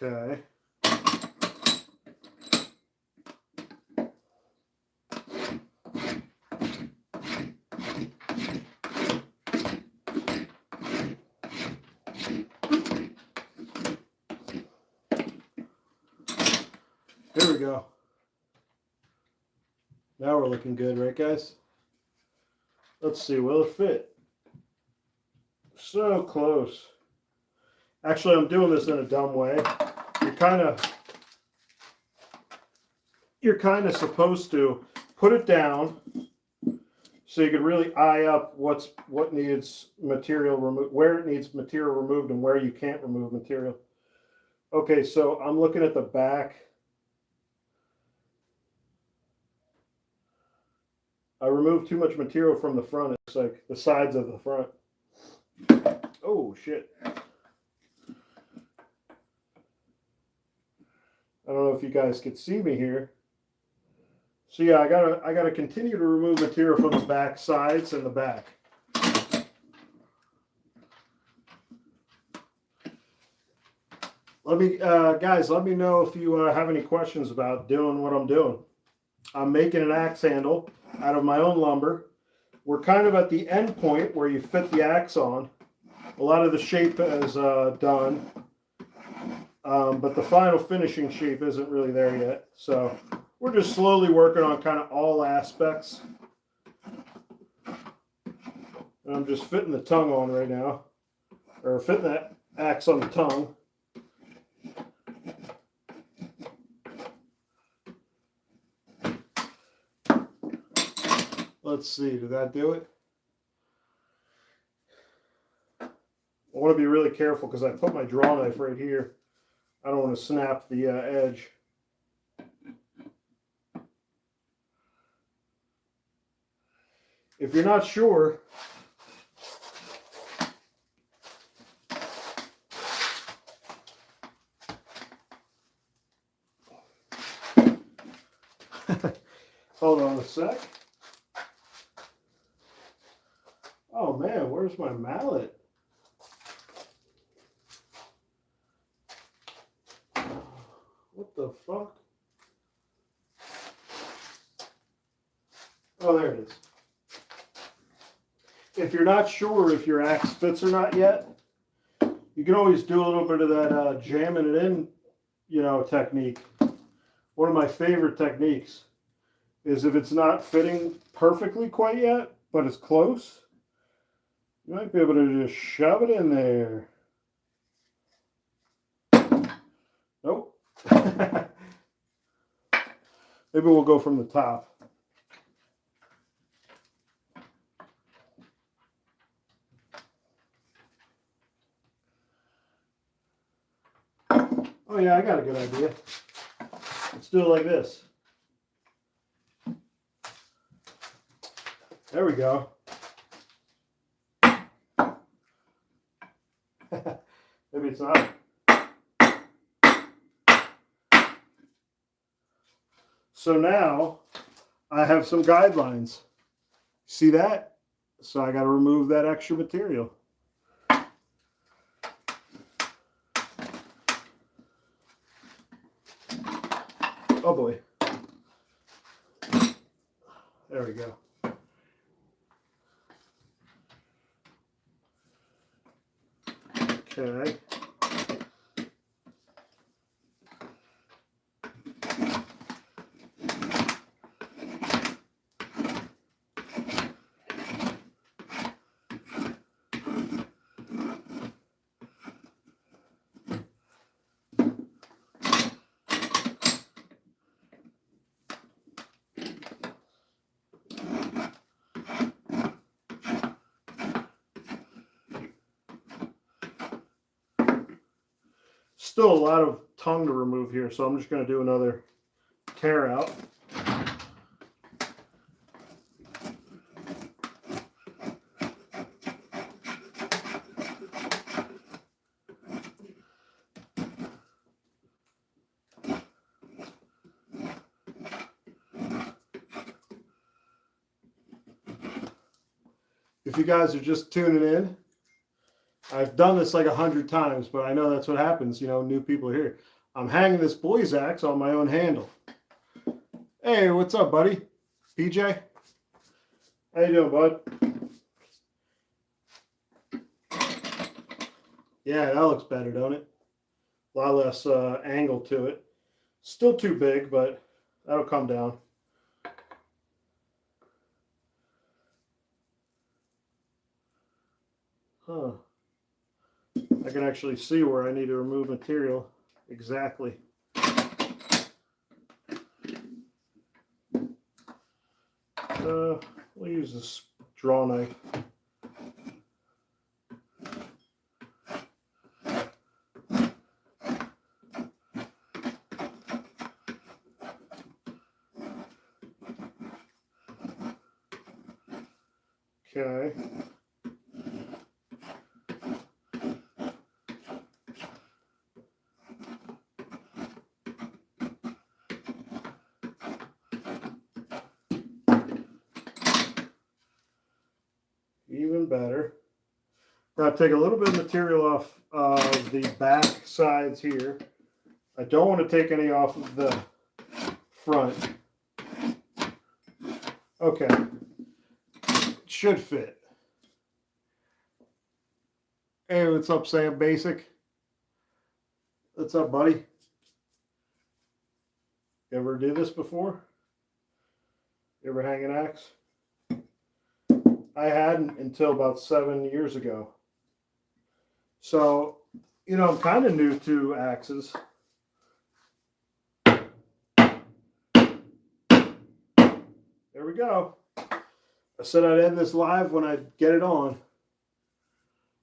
Okay. There we go. Now we're looking good, right, guys? Let's see, will it fit? So close. Actually, I'm doing this in a dumb way. You're kind of supposed to put it down so you could really eye up what needs material removed, where it needs material removed, and where you can't remove material. Okay, so I'm looking at the back. I removed too much material from the front. It's like the sides of the front. Oh shit. I don't know if you guys could see me here. So yeah, I gotta continue to remove material from the back sides and the back. Let me, guys, let me know if you have any questions about doing what I'm doing. I'm making an axe handle out of my own lumber. We're kind of at the end point where you fit the axe on. A lot of the shape is done, but the final finishing shape isn't really there yet. So we're just slowly working on kind of all aspects. And I'm just fitting the tongue on right now, or fitting that axe on the tongue. Let's see, did that do it? I want to be really careful because I put my draw knife right here. I don't want to snap the edge. If you're not sure, hold on a sec. Oh man, where's my mallet? What the fuck? Oh, there it is. If you're not sure if your axe fits or not yet, you can always do a little bit of that jamming it in, technique. One of my favorite techniques is if it's not fitting perfectly quite yet, but it's close, you might be able to just shove it in there. Nope. Maybe we'll go from the top. Oh yeah, I got a good idea. Let's do it like this. There we go. Maybe it's not. So now I have some guidelines. See that? So I got to remove that extra material. Oh boy. There we go. Okay. still a lot of tongue to remove here, so I'm just going to do another tear out. If you guys are just tuning in, I've done this like 100 times, but I know that's what happens. You know, new people are here. I'm hanging this boy's axe on my own handle. Hey, what's up, buddy? PJ? How you doing, bud? Yeah, that looks better, don't it? A lot less angle to it. Still too big, but that'll come down. Huh. I can actually see where I need to remove material exactly. We'll use this draw knife. Okay. Even better. Now take a little bit of material off of the back sides here. I don't want to take any off of the front. Okay. It should fit. Hey, what's up, Sam Basic? What's up, buddy? You ever do this before? You ever hang an axe? I hadn't until about 7 years ago. So, you know, I'm kind of new to axes. There we go. I said I'd end this live when I get it on.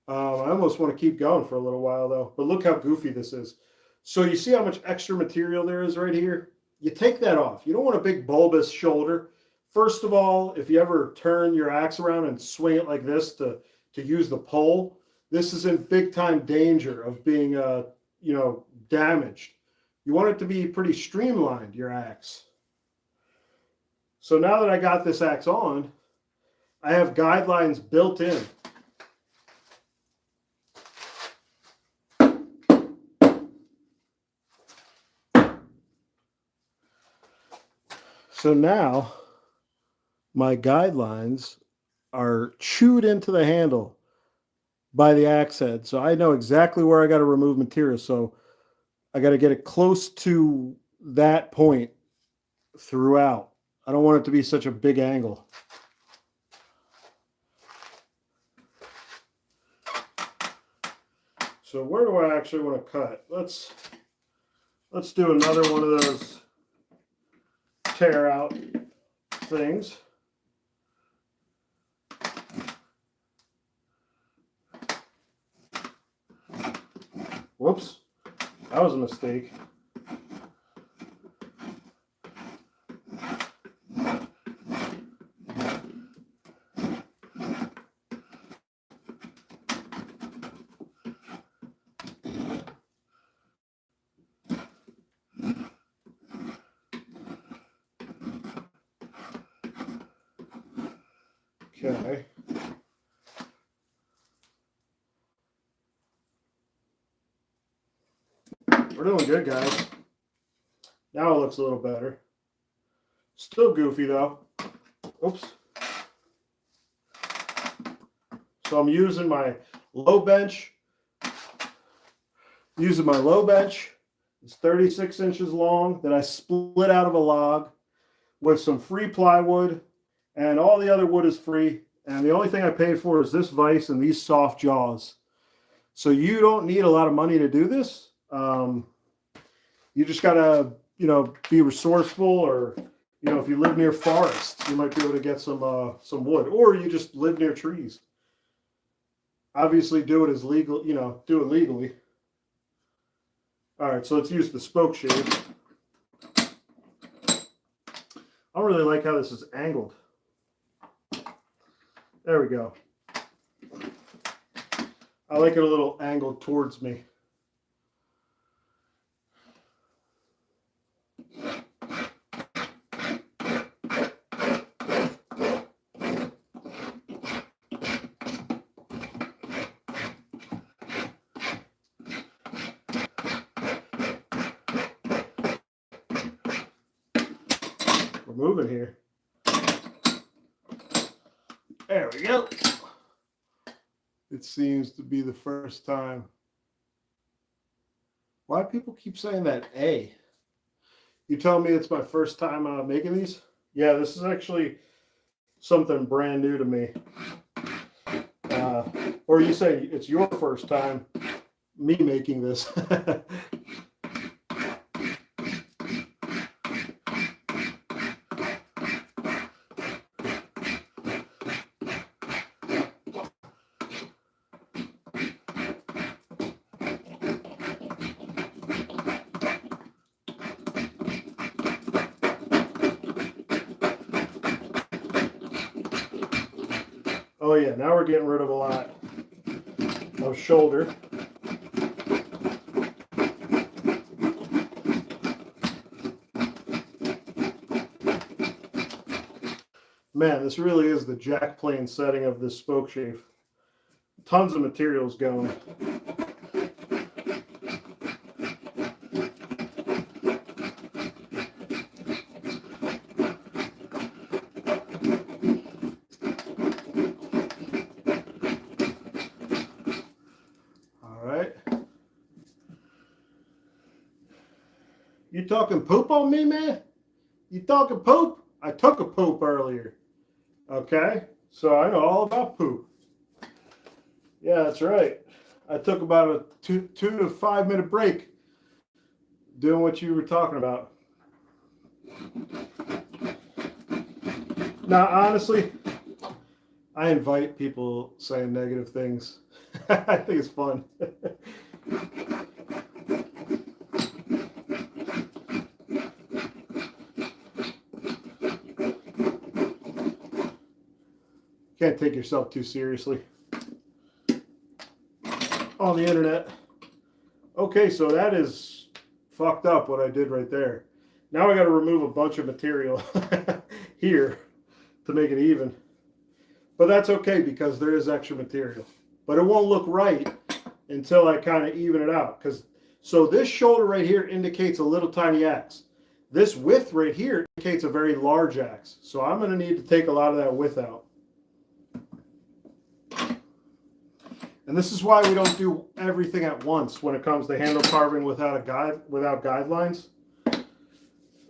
I almost want to keep going for a little while though, but look how goofy this is. So you see how much extra material there is right here? You take that off. You don't want a big bulbous shoulder. First of all, if you ever turn your axe around and swing it like this to use the pole, this is in big time danger of being, you know, damaged. You want it to be pretty streamlined, your axe. So now that I got this axe on, I have guidelines built in. So now my guidelines are chewed into the handle by the axe head. So I know exactly where I got to remove material. So I got to get it close to that point throughout. I don't want it to be such a big angle. So where do I actually want to cut? Let's do another one of those tear out things. Whoops, that was a mistake. Okay. We're doing good, guys. Now it looks a little better. Still goofy, though. Oops. So I'm using my low bench. It's 36 inches long that I split out of a log with some free plywood, and all the other wood is free. And the only thing I paid for is this vise and these soft jaws. So you don't need a lot of money to do this. You just gotta, you know, be resourceful, or, you know, if you live near forests, you might be able to get some wood, or you just live near trees. Obviously, do it as legal, you know, do it legally. All right, so let's use the spoke shave. I don't really like how this is angled. There we go. I like it a little angled towards me. We're moving here. There we go. It seems to be the first time. Why do people keep saying that A? You tell me it's my first time making these? Yeah, this is actually something brand new to me. Or you say it's your first time me making this. Oh yeah, now we're getting rid of a lot of shoulder. Man, this really is the jack plane setting of this spoke shave. Tons of materials going. You talking poop on me, man? You talking poop? I took a poop earlier. Okay? So I know all about poop. Yeah, that's right. I took about a two to 5 minute break doing what you were talking about. Now, honestly, I invite people saying negative things. I think it's fun. Can't take yourself too seriously on the internet. Okay, so that is fucked up what I did right there. Now I got to remove a bunch of material here to make it even. But that's okay because there is extra material. But it won't look right until I kind of even it out. So this shoulder right here indicates a little tiny axe. This width right here indicates a very large axe. So I'm going to need to take a lot of that width out. And this is why we don't do everything at once when it comes to handle carving without guidelines.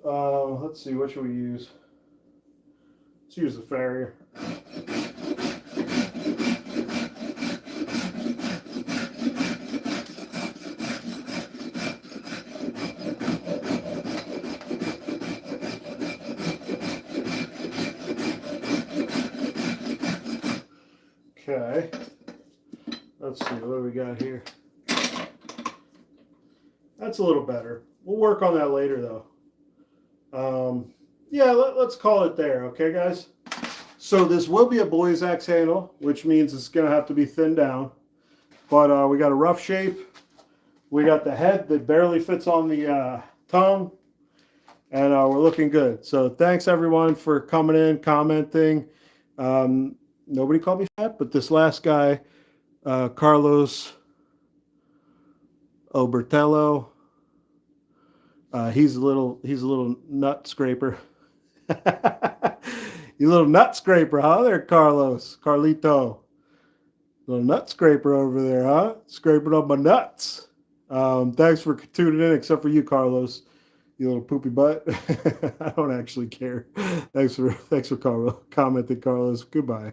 Let's see, what should we use? Let's use the Farrier. Okay. Let's see, what do we got here? That's a little better. We'll work on that later, though. Yeah, let's call it there, okay, guys? So this will be a boy's axe handle, which means it's going to have to be thinned down. But we got a rough shape. We got the head that barely fits on the tongue. And we're looking good. So thanks, everyone, for coming in, commenting. Nobody called me fat, but this last guy... Carlos Obertello. He's a little nut scraper. You little nut scraper, huh? There, Carlito. Little nut scraper over there, huh? Scraping up my nuts. Thanks for tuning in, except for you, Carlos. You little poopy butt. I don't actually care. Thanks for commenting, Carlos. Goodbye.